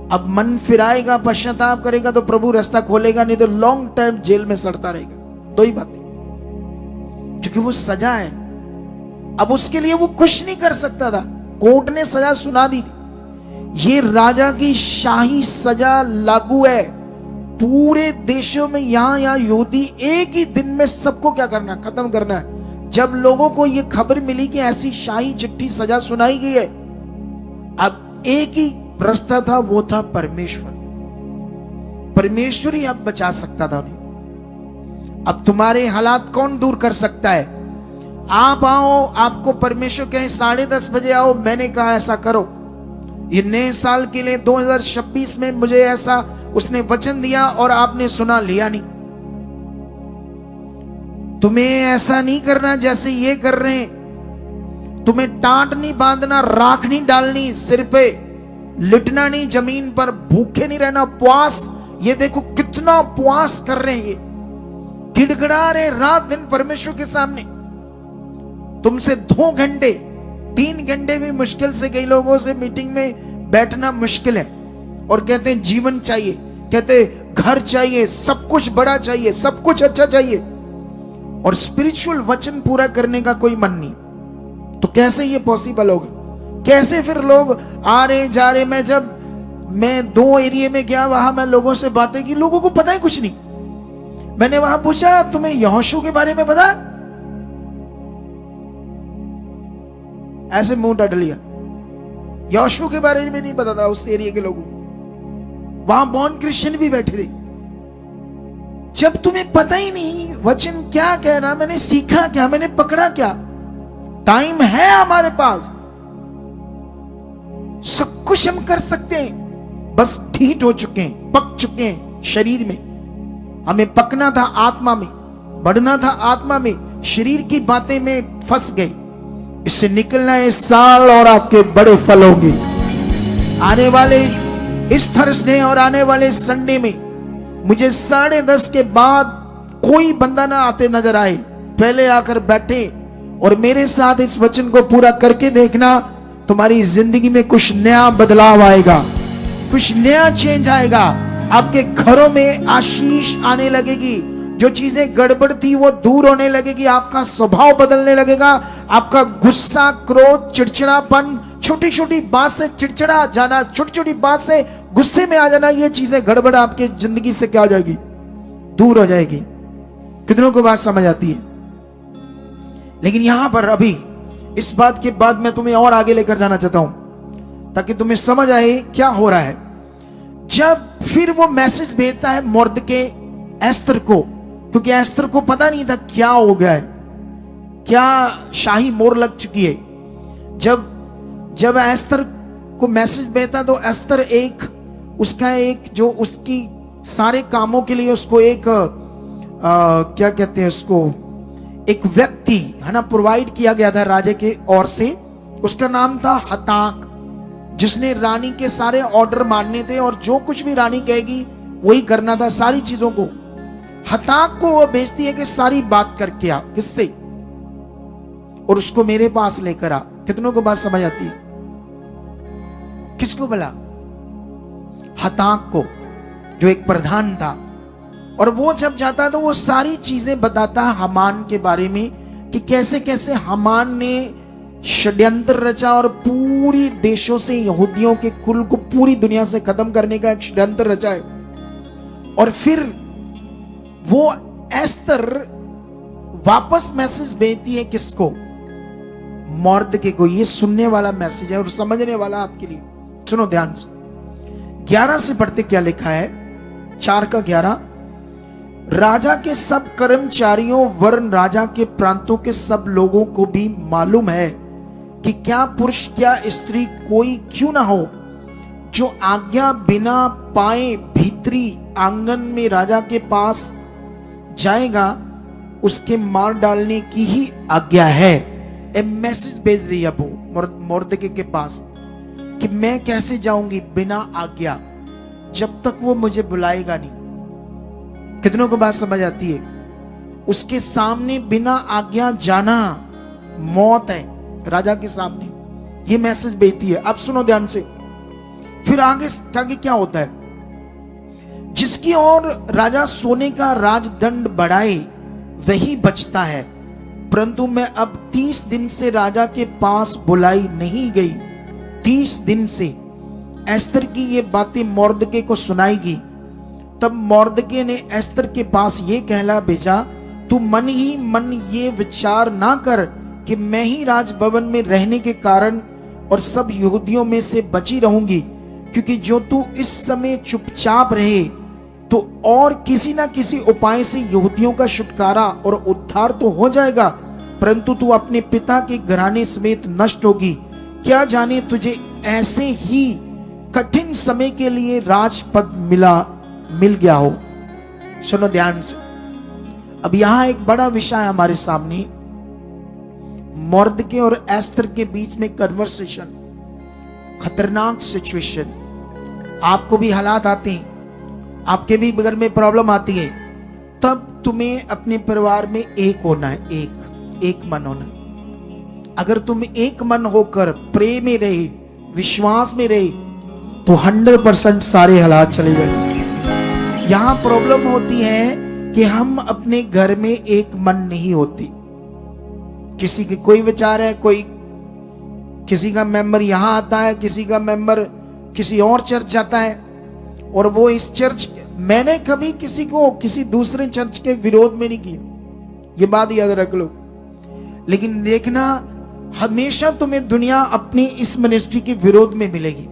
अब मन फिराएगा, पश्चाताप करेगा तो प्रभु रास्ता खोलेगा, नहीं तो लॉन्ग टाइम जेल में सड़ता रहेगा। दो ही बातें, क्योंकि वो सजा है। अब उसके लिए वो कुछ नहीं कर सकता था, कोर्ट ने सजा सुना दी थी। ये राजा की शाही सजा लागू है पूरे देशों में। यहां यहूदी एक ही दिन में सबको क्या करना, खत्म करना है। जब लोगों को यह खबर मिली कि ऐसी शाही चिट्ठी सजा सुनाई गई है, अब एक ही रास्ता था, वो था परमेश्वर। परमेश्वर ही अब बचा सकता था उन्हें। अब तुम्हारे हालात कौन दूर कर सकता है? आप आओ, आपको परमेश्वर कहे 10:30 बजे आओ, मैंने कहा ऐसा करो, ये नए साल के लिए 2026 में मुझे ऐसा उसने वचन दिया और आपने सुना, लिया नहीं। तुम्हें ऐसा नहीं करना जैसे ये कर रहे हैं। तुम्हें टाट नहीं बांधना, राख नहीं डालनी सिर पे, लिटना नहीं जमीन पर, भूखे नहीं रहना, उपवास। ये देखो कितना उपवास कर रहे हैं, ये गिड़गिड़ा रहे रात दिन परमेश्वर के सामने। तुमसे 2 घंटे 3 घंटे भी मुश्किल से, कई लोगों से मीटिंग में बैठना मुश्किल है, और कहते हैं जीवन चाहिए, कहते घर चाहिए, सब कुछ बड़ा चाहिए, सब कुछ अच्छा चाहिए, और स्पिरिचुअल वचन पूरा करने का कोई मन नहीं। तो कैसे ये पॉसिबल होगा? कैसे फिर लोग आ रहे जा रहे? मैं 2 एरिया में गया, वहां मैं लोगों से बातें की, लोगों को पता ही कुछ नहीं। मैंने वहां पूछा, तुम्हें यहोशू के बारे में पता? ऐसे मुंह डाल लिया, यहोशू के बारे में नहीं पता था उस एरिया के लोगों। वहां बॉर्न क्रिश्चियन भी बैठे थे। जब तुम्हें पता ही नहीं वचन क्या कह रहा, मैंने सीखा क्या, मैंने पकड़ा क्या? टाइम है हमारे पास, सब कुछ हम कर सकते हैं, बस ढीठ हो चुके हैं, पक चुके हैं शरीर में। हमें पकना था आत्मा में, बढ़ना था आत्मा में, शरीर की बातें में फंस गए। इससे निकलना है इस साल, और आपके बड़े फल होंगे। आने वाले इस थर्सडे और आने वाले संडे में मुझे 10:30 के बाद कोई बंदा ना आते नजर आए, पहले आकर बैठे और मेरे साथ इस वचन को पूरा करके देखना, तुम्हारी जिंदगी में कुछ नया बदलाव आएगा, कुछ नया चेंज आएगा। आपके घरों में आशीष आने लगेगी, जो चीजें गड़बड़ थी वो दूर होने लगेगी, आपका स्वभाव बदलने लगेगा, आपका गुस्सा, क्रोध, चिड़चिड़ापन, छोटी छोटी बात से चिड़चिड़ा जाना, छोटी छोटी बात से गुस्से में आ जाना, ये चीजें गड़बड़ आपके जिंदगी से क्या हो जाएगी, दूर हो जाएगी। कितनों को बात समझ आती है? लेकिन यहां पर अभी इस बात के बाद मैं तुम्हें और आगे लेकर जाना चाहता हूं ताकि तुम्हें समझ आए क्या हो रहा है। जब फिर वो मैसेज भेजता है मोर्दके एस्तर को, क्योंकि एस्तर को पता नहीं था क्या हो गया है, क्या शाही मोहर लग चुकी है। जब एस्तर को मैसेज भेजता तो एस्तर उसका जो उसकी सारे कामों के लिए उसको क्या कहते हैं उसको, एक व्यक्ति है ना प्रोवाइड किया गया था राजे के ओर से। उसका नाम था हताक, जिसने रानी के सारे ऑर्डर मानने थे और जो कुछ भी रानी कहेगी वही करना था, सारी चीजों को। हताक को वो भेजती है कि सारी बात करके आ, किससे, और उसको मेरे पास लेकर आ। कितनों को बात समझ आती है? किसको बोला? हताक को, जो एक प्रधान था। और वो जब जाता है तो वो सारी चीजें बताता है हामान के बारे में कि कैसे कैसे हामान ने षड्यंत्र रचा और पूरी देशों से यहूदियों के कुल को पूरी दुनिया से खत्म करने का एक षड्यंत्र रचा है। और फिर वो एस्तर वापस मैसेज भेजती है किसको? मोर्दके को। ये सुनने वाला मैसेज है और समझने वाला आपके लिए। सुनो ध्यान से, 11 से पढ़ते क्या लिखा है, 4:11। राजा के सब कर्मचारियों वरन राजा के प्रांतों के सब लोगों को भी मालूम है कि क्या पुरुष क्या स्त्री कोई क्यों ना हो जो आज्ञा बिना पाए भीतरी आंगन में राजा के पास जाएगा, उसके मार डालने की ही आज्ञा है। ए मैसेज भेज रही है वो मोर्दके के पास कि मैं कैसे जाऊंगी बिना आज्ञा, जब तक वो मुझे बुलाएगा नहीं। कितनों को बात समझ आती है? उसके सामने बिना आज्ञा जाना मौत है, राजा के सामने। ये मैसेज भेजती है। अब सुनो ध्यान से, फिर आगे क्या होता है? जिसकी ओर राजा सोने का राजदंड बढ़ाए वही बचता है, परंतु मैं अब 30 दिन से राजा के पास बुलाई नहीं गई। 30 दिन से एस्तर की ये बातें मोर्दके को सुनाएगी। तब मोर्दके ने एस्तर के पास ये कहला भेजा, तू मन ही मन ये विचार ना कर कि मैं ही राजभवन में रहने के कारण और सब यहूदियों में से बची रहूंगी, क्योंकि जो तू इस समय चुपचाप रहे तो और किसी ना किसी उपाय से यहूदियों का छुटकारा और उद्धार तो हो जाएगा, परंतु तू अपने पिता के घराने समेत नष्ट होगी। क्या जाने तुझे ऐसे ही कठिन समय के लिए राजपद मिल गया हो। सुनो ध्यान से, अब यहां एक बड़ा विषय है हमारे सामने। मोर्दके और एस्तर के बीच में कन्वर्सेशन, खतरनाक सिचुएशन। आपको भी हालात आते हैं, आपके भी घर में प्रॉब्लम आती है, तब तुम्हें अपने परिवार में एक होना है, एक मन होना है। अगर तुम एक मन होकर प्रेम में रहे, विश्वास में रहे, तो 100% सारे हालात चले जाएंगे। यहां प्रॉब्लम होती है कि हम अपने घर में एक मन नहीं होती। किसी के कोई विचार है, किसी का मेंबर यहां आता है, किसी का मेंबर किसी और चर्च जाता है, और वो इस चर्च, मैंने कभी किसी को किसी दूसरे चर्च के विरोध में नहीं किया, ये बात याद रख लो। लेकिन देखना, हमेशा तुम्हें दुनिया अपनी इस मिनिस्ट्री के विरोध में मिलेगी,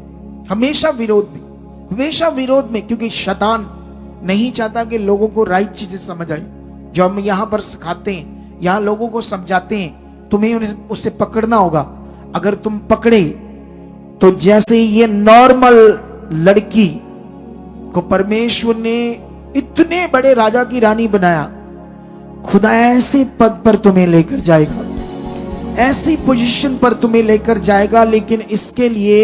हमेशा विरोध में, क्योंकि शैतान नहीं चाहता कि लोगों को राइट चीजें समझ आए। जो हम यहां पर सिखाते हैं, यहां लोगों को समझाते हैं, तुम्हें उससे पकड़ना होगा। अगर तुम पकड़े तो जैसे ये नॉर्मल लड़की को परमेश्वर ने इतने बड़े राजा की रानी बनाया, खुदा ऐसे पद पर तुम्हें लेकर जाएगा, ऐसी पोजीशन पर तुम्हें लेकर जाएगा। लेकिन इसके लिए,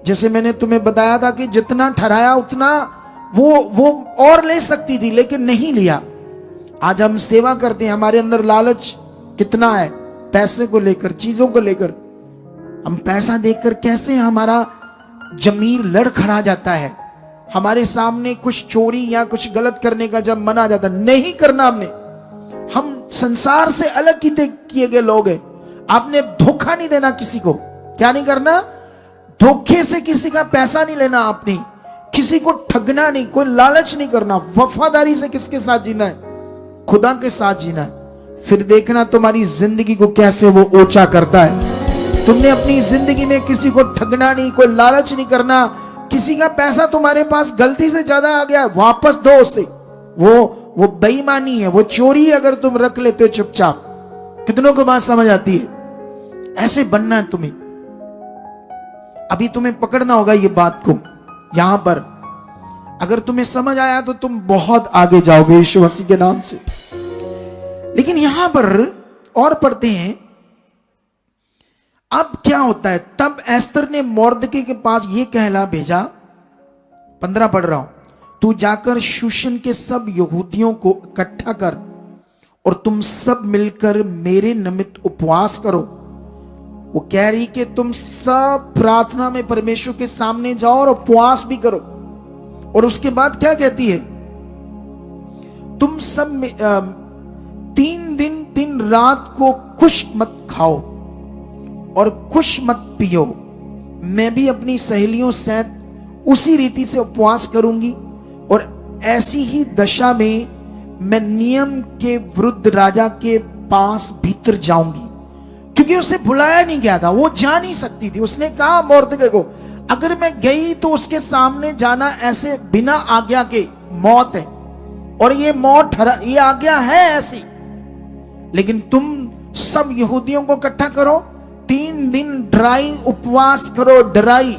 जैसे मैंने तुम्हें बताया था कि जितना ठहराया उतना वो और ले सकती थी लेकिन नहीं लिया। आज हम सेवा करते हैं, हमारे अंदर लालच कितना है, पैसे को लेकर, चीजों को लेकर। हम पैसा देखकर कैसे हमारा जमीर लड़खड़ा जाता है। हमारे सामने कुछ चोरी या कुछ गलत करने का जब मन आ जाता, नहीं करना हमने। हम संसार से अलग किए गए लोग हैं। आपने धोखा नहीं देना किसी को। क्या नहीं करना? धोखे से किसी का पैसा नहीं लेना आपने, किसी को ठगना नहीं, कोई लालच नहीं करना। वफादारी से किसके साथ जीना है? खुदा के साथ जीना है। फिर देखना तुम्हारी जिंदगी को कैसे वो ऊंचा करता है। तुमने अपनी जिंदगी में किसी को ठगना नहीं, कोई लालच नहीं करना। किसी का पैसा तुम्हारे पास गलती से ज्यादा आ गया, वापस दो उसे। वो बेईमानी है, वो चोरी अगर तुम रख लेते हो चुपचाप। कितनों को बात समझ आती है? ऐसे बनना है तुम्हें। अभी तुम्हें पकड़ना होगा ये बात को। यहां पर अगर तुम्हें समझ आया तो तुम बहुत आगे जाओगे यीशु मसीह के नाम से। लेकिन यहां पर और पढ़ते हैं, अब क्या होता है? तब एस्तर ने मोर्दके के पास ये कहला भेजा, 15 पढ़ रहा हूं, तू जाकर शूशन के सब यहूदियों को इकट्ठा कर और तुम सब मिलकर मेरे निमित्त उपवास करो। वो कह रही कि तुम सब प्रार्थना में परमेश्वर के सामने जाओ और उपवास भी करो। और उसके बाद क्या कहती है? तुम सब 3 दिन 3 रात को कुछ मत खाओ और कुछ मत पियो। मैं भी अपनी सहेलियों सहित उसी रीति से उपवास करूंगी और ऐसी ही दशा में मैं नियम के विरुद्ध राजा के पास भीतर जाऊंगी। क्योंकि उसे बुलाया नहीं गया था, वो जा नहीं सकती थी। उसने कहा मोर्दके को, अगर मैं गई तो उसके सामने जाना ऐसे बिना आज्ञा के मौत है, और ये मौत ये आज्ञा है ऐसी। लेकिन तुम सब यहूदियों को इकट्ठा करो, 3 दिन ड्राई उपवास करो, ड्राई,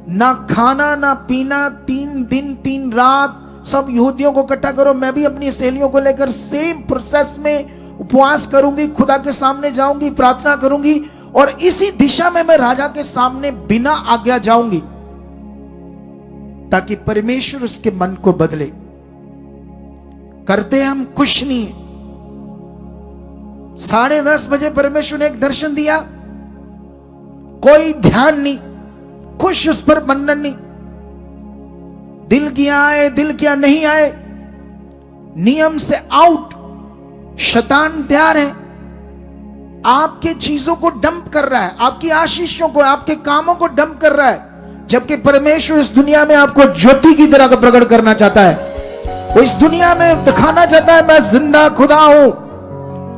ना खाना ना पीना, 3 दिन 3 रात सब यहूदियों को इकट्ठा करो। मैं भी अपनी सहेलियों को लेकर सेम प्रोसेस में उपवास करूंगी, खुदा के सामने जाऊंगी, प्रार्थना करूंगी, और इसी दिशा में मैं राजा के सामने बिना आज्ञा जाऊंगी, ताकि परमेश्वर उसके मन को बदले। करते हम कुछ नहीं। 10:30 बजे परमेश्वर ने एक दर्शन दिया, कोई ध्यान नहीं, कुछ उस पर बंधन नहीं। दिल किया आए, दिल किया नहीं आए, नियम से आउट। शैतान तैयार है, आपके चीजों को डंप कर रहा है, आपकी आशीषों को, आपके कामों को डंप कर रहा है। जबकि परमेश्वर इस दुनिया में आपको ज्योति की तरह का प्रकट करना चाहता है। वो इस दुनिया में दिखाना चाहता है, मैं जिंदा खुदा हूं।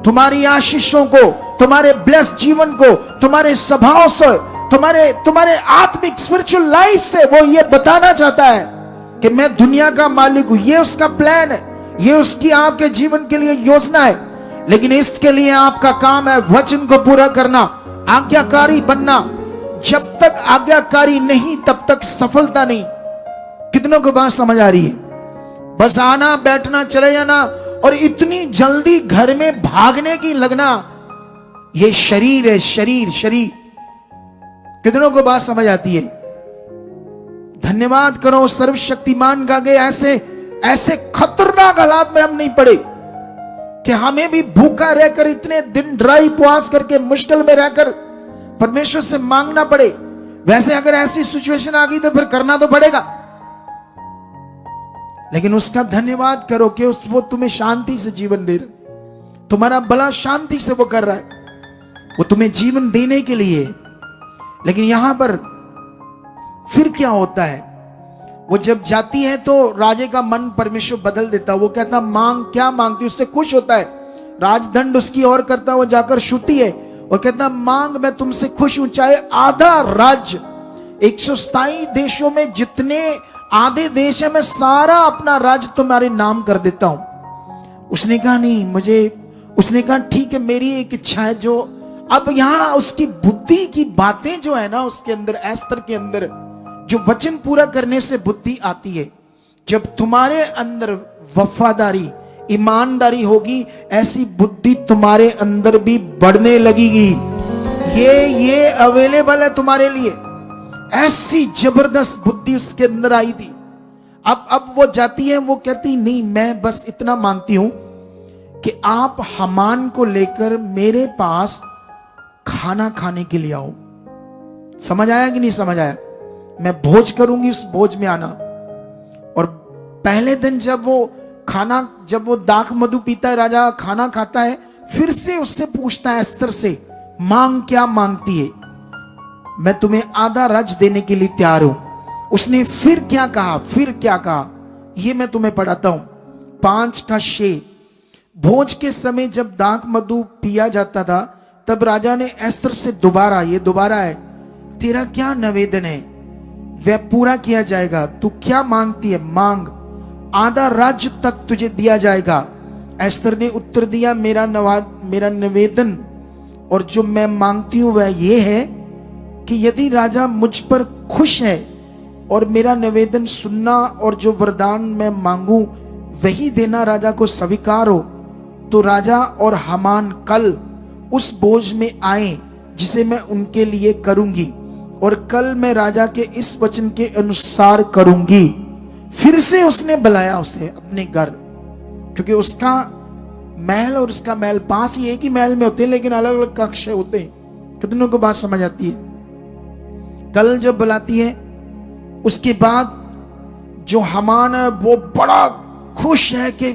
तुम्हारी आशीषों को, तुम्हारे ब्लेस्ड जीवन को, तुम्हारे स्वभाव से, तुम्हारे आत्मिक स्पिरिचुअल लाइफ से वो ये बताना चाहता है कि मैं दुनिया का मालिक हूं। ये उसका प्लान है, ये उसकी आपके जीवन के लिए योजना है। लेकिन इसके लिए आपका काम है वचन को पूरा करना, आज्ञाकारी बनना। जब तक आज्ञाकारी नहीं तब तक सफलता नहीं। कितनों को बात समझ आ रही है? बस आना, बैठना, चले जाना और इतनी जल्दी घर में भागने की लगना, ये शरीर है, शरीर। कितनों को बात समझ आती है? धन्यवाद करो सर्वशक्तिमान का कि ऐसे खतरनाक हालात में हम नहीं पड़े कि हमें भी भूखा रहकर, इतने दिन ड्राई उपवास करके, मुश्किल में रहकर परमेश्वर से मांगना पड़े। वैसे अगर ऐसी सिचुएशन आ गई तो फिर करना तो पड़ेगा, लेकिन उसका धन्यवाद करो कि वो तुम्हें शांति से जीवन दे रहा, तुम्हारा भला शांति से वो कर रहा है, वो तुम्हें जीवन देने के लिए। लेकिन यहां पर फिर क्या होता है? वो जब जाती है तो राजे का मन परमेश्वर बदल देता। वो कहता मांग, क्या मांगती, उससे खुश होता है। राजदंड उसकी ओर करता, वो जाकर छूती है और कहता मांग, मैं तुमसे खुश हूं, चाहे आधा राज्य, 127 देशों में जितने आधे देश है, मैं सारा अपना राज्य तुम्हारे नाम कर देता हूं। उसने कहा नहीं, उसने कहा ठीक है, मेरी एक इच्छा है। जो अब यहां उसकी बुद्धि की बातें जो है ना, उसके अंदर, एस्तर के अंदर, जो वचन पूरा करने से बुद्धि आती है। जब तुम्हारे अंदर वफादारी, ईमानदारी होगी, ऐसी बुद्धि तुम्हारे अंदर भी बढ़ने लगेगी। ये अवेलेबल है तुम्हारे लिए। ऐसी जबरदस्त बुद्धि उसके अंदर आई थी। अब वो जाती है, वो कहती नहीं, मैं बस इतना मांगती हूं कि आप हामान को लेकर मेरे पास खाना खाने के लिए आओ। समझ आया कि नहीं समझ आया? मैं भोज करूंगी, उस भोज में आना। और पहले दिन जब वो दाख मधु पीता है, राजा खाना खाता है, फिर से उससे पूछता है एस्तर से, मांग क्या मांगती है, मैं तुम्हें आधा राज्य देने के लिए तैयार हूं। उसने फिर क्या कहा, ये मैं तुम्हें पढ़ाता हूं। 5 भोज के समय जब दाख मधु पिया जाता था, तब राजा ने एस्तर से दोबारा है, तेरा क्या निवेदन है, वह पूरा किया जाएगा। तू क्या मांगती है, मांग, आधा राज्य तक तुझे दिया जाएगा। एस्तर ने उत्तर दिया, मेरा निवेदन और जो मैं मांगती हूं वह यह है कि यदि राजा मुझ पर खुश है और मेरा निवेदन सुनना और जो वरदान मैं मांगू वही देना राजा को स्वीकार हो, तो राजा और हामान कल उस भोज में आए जिसे मैं उनके लिए करूंगी, और कल मैं राजा के इस वचन के अनुसार करूंगी। फिर से उसने बुलाया उसे अपने घर, क्योंकि उसका महल और उसका महल पास ही, एक ही महल में होते हैं लेकिन अलग अलग कक्ष होते हैं। कितनों को बात समझ आती है? कल जब बुलाती है, उसके बाद जो हामान है वो बड़ा खुश है कि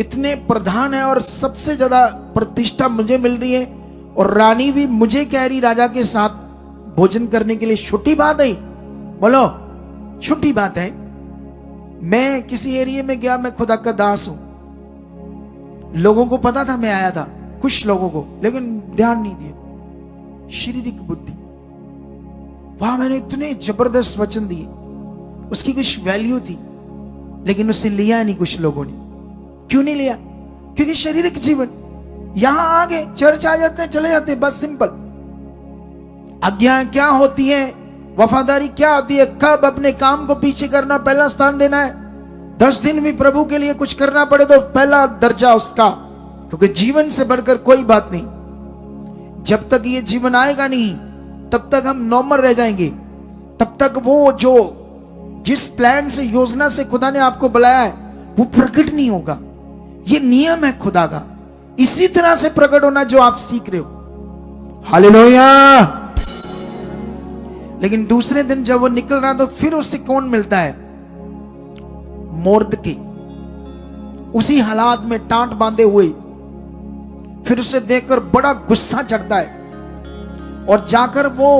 इतने प्रधान है और सबसे ज्यादा प्रतिष्ठा मुझे मिल रही है, और रानी भी मुझे कह रही राजा के साथ भोजन करने के लिए। छोटी बात है, बोलो छोटी बात है। मैं किसी एरिया में गया, मैं खुदा का दास हूं, लोगों को पता था मैं आया था, कुछ लोगों को, लेकिन ध्यान नहीं दिया, शारीरिक बुद्धि। वहां मैंने इतने जबरदस्त वचन दिए, उसकी कुछ वैल्यू थी, लेकिन उसे लिया नहीं कुछ लोगों ने। क्यों नहीं लिया? क्योंकि शारीरिक जीवन। यहां आ गए, चर्च आ जाते हैं, चले जाते हैं, बस सिंपल। आज्ञा क्या होती है, वफादारी क्या होती है, कब अपने काम को पीछे करना, पहला स्थान देना है। 10 दिन भी प्रभु के लिए कुछ करना पड़े तो पहला दर्जा उसका, क्योंकि जीवन से बढ़कर कोई बात नहीं। जब तक ये जीवन आएगा नहीं, तब तक हम नॉर्मल रह जाएंगे। तब तक वो जो जिस प्लान से, योजना से खुदा ने आपको बुलाया है, वो प्रकट नहीं होगा। ये नियम है खुदा का, इसी तरह से प्रकट होना जो आप सीख रहे हो। हालेलुया। लेकिन दूसरे दिन जब वो निकल रहा, तो फिर उससे कौन मिलता है? मोर्दकी, उसी हालात में टांट बांधे हुए। फिर उसे देखकर बड़ा गुस्सा चढ़ता है, और जाकर वो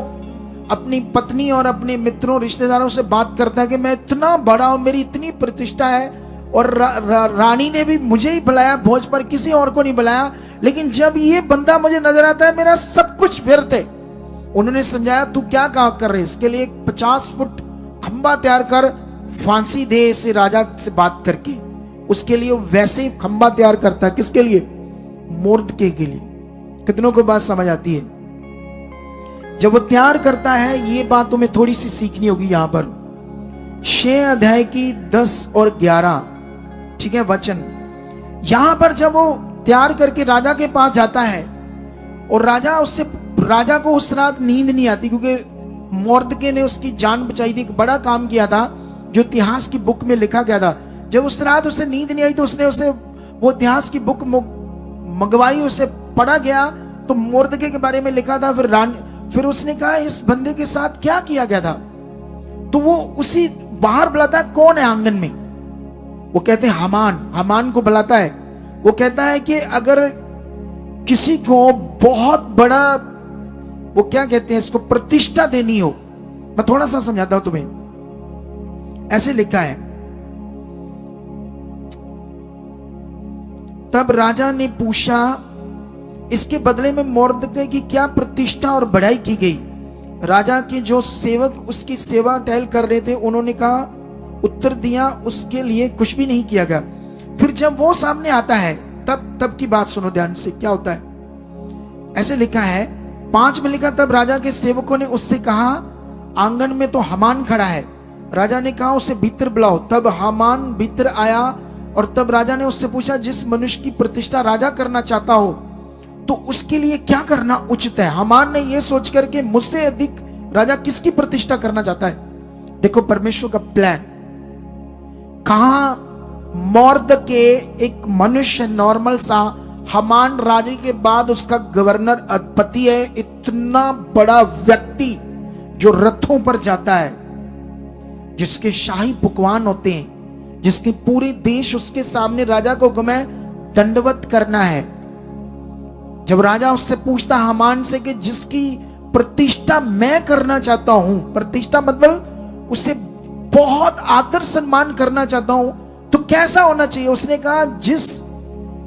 अपनी पत्नी और अपने मित्रों रिश्तेदारों से बात करता है कि मैं इतना बड़ा हूं, मेरी इतनी प्रतिष्ठा है, और रानी ने भी मुझे ही बुलाया भोज पर, किसी और को नहीं बुलाया। लेकिन जब ये बंदा मुझे नजर आता है, मेरा सब कुछ व्यर्थ है। उन्होंने समझाया, तू क्या काम कर रहे, इसके लिए 50 फुट खंबा तैयार कर, फांसी दे इसे राजा से बात करके। उसके लिए वैसे ही खंबा तैयार करता है, किसके लिए? मोर्दके के लिए। कितनों को बात समझ आती है? जब वो तैयार करता है, ये बात तुम्हें थोड़ी सी सीखनी होगी यहां पर। 6 अध्याय की 10 और 11, ठीक है, वचन। यहां पर जब वो तैयार करके राजा के पास जाता है, और राजा को उस रात नींद नहीं आती, क्योंकि मोर्दके ने उसकी जान बचाई थी, एक बड़ा काम किया था जो इतिहास की बुक में लिखा गया था। जब उस रात उसे नींद नहीं आई, तो उसने उसे वो इतिहास की बुक मंगवाई, उसे पढ़ा गया, तो मोर्दके के बारे में लिखा था। फिर उसने कहा, इस बंदे के साथ क्या किया गया था? तो वो उसी बाहर बुलाता है, कौन है आंगन में? वो कहते हैं हामान को बुलाता है। वो कहता है कि अगर किसी को बहुत बड़ा, वो क्या कहते हैं इसको, प्रतिष्ठा देनी हो, मैं थोड़ा सा समझाता हूं तुम्हें। ऐसे लिखा है, तब राजा ने पूछा, इसके बदले में मोर्दके की क्या प्रतिष्ठा और बढ़ाई की गई? राजा के जो सेवक उसकी सेवा टहल कर रहे थे, उन्होंने कहा, उत्तर दिया, उसके लिए कुछ भी नहीं किया गया। फिर जब वो सामने आता है, तब की बात सुनो ध्यान से, क्या होता है? ऐसे लिखा है 5 में लिखा, तब राजा के सेवकों ने उससे कहा, आंगन में तो हामान खड़ा है। राजा ने कहा, उसे भीतर बुलाओ। तब हामान भीतर आया, और तब राजा ने उससे पूछा, जिस मनुष्य की प्रतिष्ठा राजा करना चाहता हो, तो उसके लिए क्या करना उचित है? हामान ने यह सोचकर के मुझसे अधिक राजा किसकी प्रतिष्ठा करना चाहता है। देखो परमेश्वर का प्लान, कहा मोर्दके एक मनुष्य नॉर्मल सा, हामान राजे के बाद उसका गवर्नर अधिपति है, इतना बड़ा व्यक्ति जो रथों पर जाता है, जिसके शाही पकवान होते हैं, जिसके पूरे देश उसके सामने राजा को घुमाए दंडवत करना है। जब राजा उससे पूछता हामान से कि जिसकी प्रतिष्ठा मैं करना चाहता हूं, प्रतिष्ठा मतलब उसे बहुत आदर सम्मान करना चाहता हूं, तो कैसा होना चाहिए? उसने कहा जिस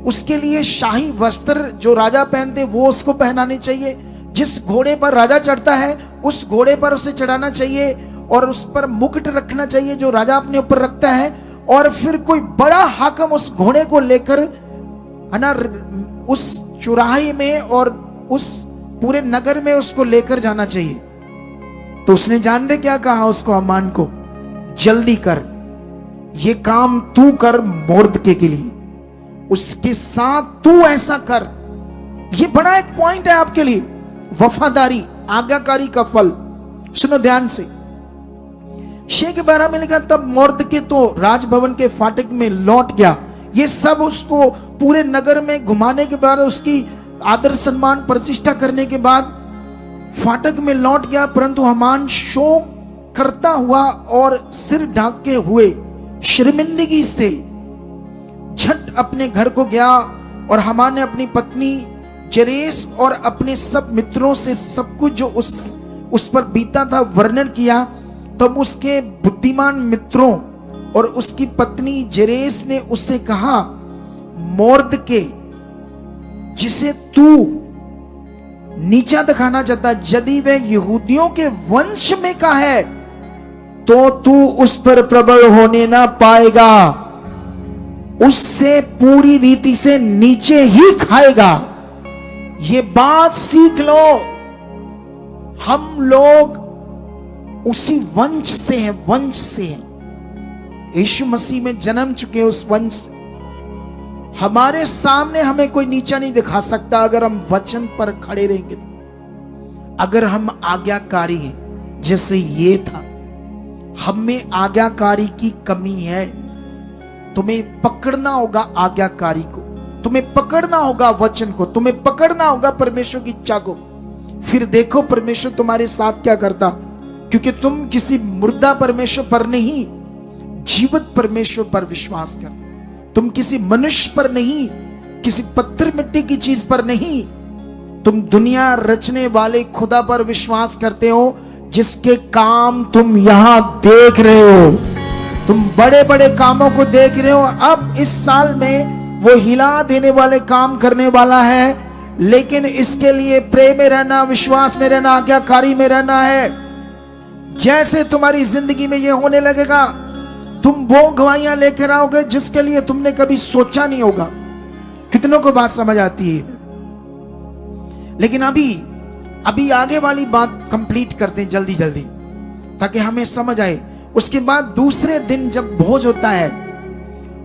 उसके लिए शाही वस्त्र जो राजा पहनते वो उसको पहनाने चाहिए, जिस घोड़े पर राजा चढ़ता है उस घोड़े पर उसे चढ़ाना चाहिए, और उस पर मुकुट रखना चाहिए जो राजा अपने ऊपर रखता है, और फिर कोई बड़ा हाकिम उस घोड़े को लेकर है ना उस चौराहे में और उस पूरे नगर में उसको लेकर जाना चाहिए। तो उसने जानते क्या कहा उसको, हामान को, जल्दी कर, ये काम तू कर मोर्दके के लिए, उसके साथ तू ऐसा कर। ये बड़ा एक पॉइंट है आपके लिए, वफादारी, आज्ञाकारी का फल। सुनो ध्यान से, शेख 12 में लिखा तब मोर्दके तो राजभवन के फाटक में लौट गया। ये सब उसको पूरे नगर में घुमाने के बाद, उसकी आदर सम्मान प्रतिष्ठा करने के बाद फाटक में लौट गया, परंतु हामान शोक करता हुआ और सिर ढाके हुए शर्मिंदगी से झट अपने घर को गया। और हामान ने अपनी पत्नी जरेस और अपने सब मित्रों से सब कुछ जो उस पर बीता था वर्णन किया। तब उसके बुद्धिमान मित्रों और उसकी पत्नी जरेस ने उससे कहा, मोर्दके जिसे तू नीचा दिखाना चाहता, यदि वह यहूदियों के वंश में का है तो तू उस पर प्रबल होने ना पाएगा, उससे पूरी रीति से नीचे ही खाएगा। ये बात सीख लो, हम लोग उसी वंश से हैं, वंश से हैं, यीशु मसीह में जन्म चुके उस वंश से। हमारे सामने हमें कोई नीचा नहीं दिखा सकता अगर हम वचन पर खड़े रहेंगे। अगर हम आज्ञाकारी हैं जैसे ये था, हम में आज्ञाकारी की कमी है, तुम्हें पकड़ना होगा आज्ञाकारी को, तुम्हें पकड़ना होगा वचन को, तुम्हें पकड़ना होगा परमेश्वर की इच्छा को। फिर देखो परमेश्वर तुम्हारे साथ क्या करता, क्योंकि तुम किसी मुर्दा परमेश्वर पर नहीं, जीवित परमेश्वर पर विश्वास करते। तुम किसी मनुष्य पर नहीं, किसी पत्थर मिट्टी की चीज पर नहीं, तुम दुनिया रचने वाले खुदा पर विश्वास करते हो, जिसके काम तुम यहां देख रहे हो। तुम बड़े बड़े कामों को देख रहे हो। अब इस साल में वो हिला देने वाले काम करने वाला है, लेकिन इसके लिए प्रेम में रहना, विश्वास में रहना, आज्ञाकारी में रहना है। जैसे तुम्हारी जिंदगी में ये होने लगेगा, तुम वो गवाहियां लेकर आओगे जिसके लिए तुमने कभी सोचा नहीं होगा। कितनों को बात समझ आती है? लेकिन अभी आगे वाली बात कंप्लीट करते हैं जल्दी जल्दी, ताकि हमें समझ आए। उसके बाद दूसरे दिन जब भोज होता है,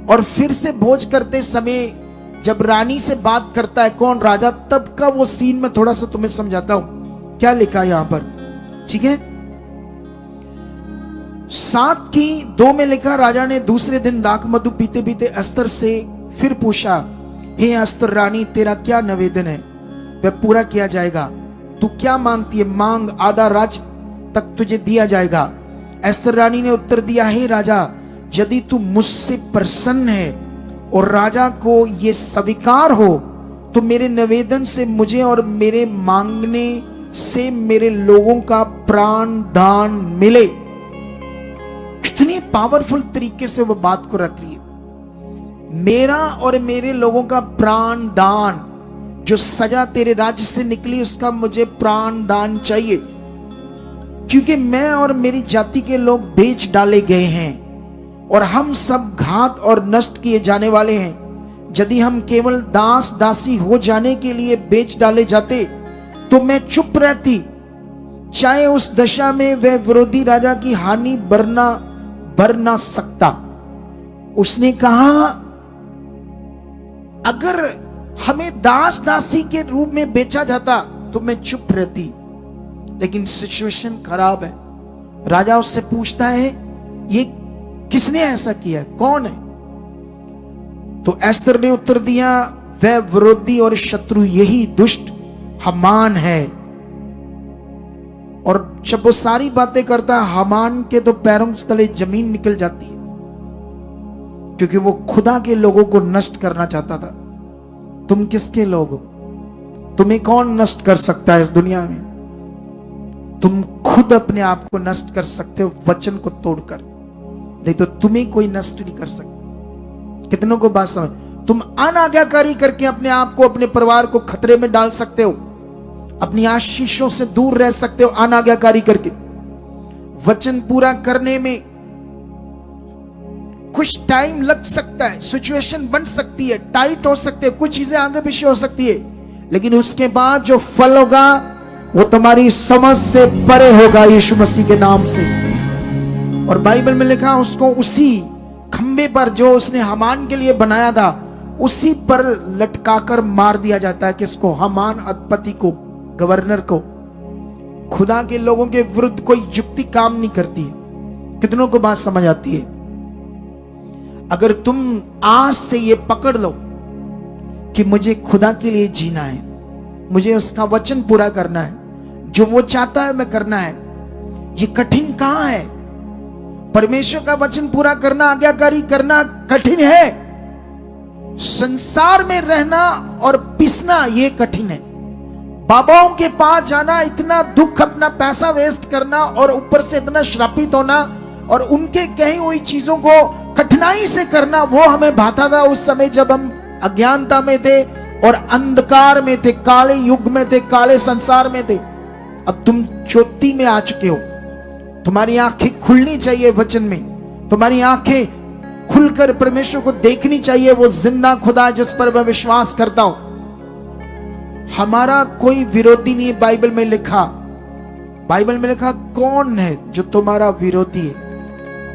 और फिर से भोज करते समय जब रानी से बात करता है कौन, राजा, तब का वो सीन में थोड़ा सा तुम्हें समझाता हूं क्या लिखा है यहां पर, ठीक है? 7:2 में लिखा, राजा ने दूसरे दिन दाख मधु पीते पीते अस्तर से फिर पूछा, हे अस्तर रानी, तेरा क्या निवेदन है? वह पूरा किया जाएगा। तू क्या मांगती है? मांग, आधा राज तक तुझे दिया जाएगा। अस्तर रानी ने उत्तर दिया, हे राजा, यदि तू मुझसे प्रसन्न है और राजा को यह स्वीकार हो तो मेरे निवेदन से मुझे और मेरे मांगने से मेरे लोगों का प्राण दान मिले। कितनी पावरफुल तरीके से वो बात को रख रही है। मेरा और मेरे लोगों का प्राण दान, जो सजा तेरे राज्य से निकली उसका मुझे प्राण दान चाहिए, क्योंकि मैं और मेरी जाति के लोग बेच डाले गए हैं और हम सब घात और नष्ट किए जाने वाले हैं। यदि हम केवल दास दासी हो जाने के लिए बेच डाले जाते तो मैं चुप रहती, चाहे उस दशा में वह विरोधी राजा की हानि बर ना सकता। उसने कहा, अगर हमें दास दासी के रूप में बेचा जाता तो मैं चुप रहती, लेकिन सिचुएशन खराब है। राजा उससे पूछता है, ये किसने ऐसा किया है, कौन है? तो एस्तर ने उत्तर दिया, वह विरोधी और शत्रु यही दुष्ट हामान है। और जब वो सारी बातें करता है, हामान के तो पैरों के तले जमीन निकल जाती है, क्योंकि वो खुदा के लोगों को नष्ट करना चाहता था। तुम किसके लोग हो? तुम्हें कौन नष्ट कर सकता है इस दुनिया में? तुम खुद अपने आप को नष्ट कर सकते हो वचन को तोड़कर, नहीं तो तुम्हें कोई नष्ट नहीं कर सकता। कितनों को बात समझ? तुम अनाज्ञाकारी करके अपने आप को, अपने परिवार को खतरे में डाल सकते हो, अपनी आशीषों से दूर रह सकते हो अनाज्ञाकारी करके। वचन पूरा करने में कुछ टाइम लग सकता है, सिचुएशन बन सकती है, टाइट हो सकती है, कुछ चीजें आगे पीछे हो सकती है, लेकिन उसके बाद जो फल होगा वो तुम्हारी समझ से परे होगा, यीशु मसीह के नाम से। और बाइबल में लिखा, उसको उसी खंबे पर जो उसने हामान के लिए बनाया था, उसी पर लटकाकर मार दिया जाता है। किसको? हामान अधिपति को, गवर्नर को। खुदा के लोगों के विरुद्ध कोई युक्ति काम नहीं करती है। कितनों को बात समझ आती है? अगर तुम आज से ये पकड़ लो कि मुझे खुदा के लिए जीना है, मुझे उसका वचन पूरा करना है, जो वो चाहता है मैं करना है। ये कठिन कहां है? परमेश्वर का वचन पूरा करना, आज्ञाकारी करना कठिन है। संसार में रहना और पिसना ये कठिन है। बाबाओं के पास जाना, इतना दुख, अपना पैसा वेस्ट करना और ऊपर से इतना श्रापित होना और उनके कही हुई चीजों को कठिनाई से करना, वो हमें भाता था उस समय जब हम अज्ञानता में थे और अंधकार में थे, काले युग में थे, काले संसार में थे। अब तुम ज्योति में आ चुके हो। तुम्हारी आंखें खुलनी चाहिए वचन में, तुम्हारी आंखें खुलकर परमेश्वर को देखनी चाहिए, वो जिंदा खुदा जिस पर मैं विश्वास करता हूं। हमारा कोई विरोधी नहीं है। बाइबल में लिखा, बाइबल में लिखा कौन है जो तुम्हारा विरोधी है?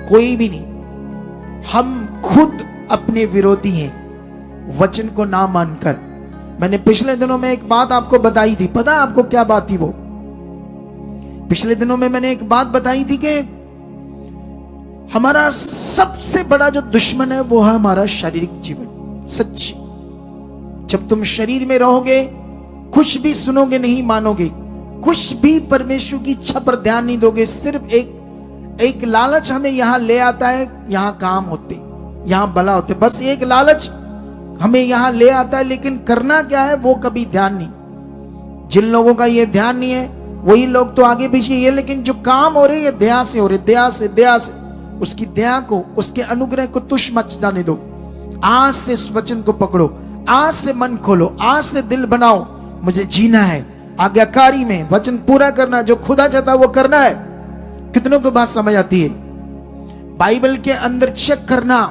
कोई भी नहीं। हम खुद अपने विरोधी हैं वचन को ना मानकर। मैंने पिछले दिनों में एक बात आपको बताई थी, पता है आपको क्या बात थी? वो पिछले दिनों में मैंने एक बात बताई थी कि हमारा सबसे बड़ा जो दुश्मन है वो है हमारा शारीरिक जीवन। सच्ची, जब तुम शरीर में रहोगे, कुछ भी सुनोगे नहीं मानोगे, कुछ भी परमेश्वर की इच्छा पर ध्यान नहीं दोगे, सिर्फ एक लालच हमें यहां ले आता है, यहां काम होते, यहां भला होते, बस एक लालच हमें यहां ले आता है, लेकिन करना क्या है वो कभी ध्यान नहीं। जिन लोगों का ये ध्यान नहीं है वही लोग तो आगे पीछे ये, लेकिन जो काम हो रहे ये दया से हो रहे, दया से उसकी दया को, उसके अनुग्रह को तुच्छ मत जाने दो। आज से इस वचन को पकड़ो, आज से मन खोलो, आज से दिल बनाओ, मुझे जीना है आज्ञाकारी में, वचन पूरा करना, जो खुदा चाहता है वो करना है। कितनों को बात समझ आती है? बाइबल के अंदर चेक करना,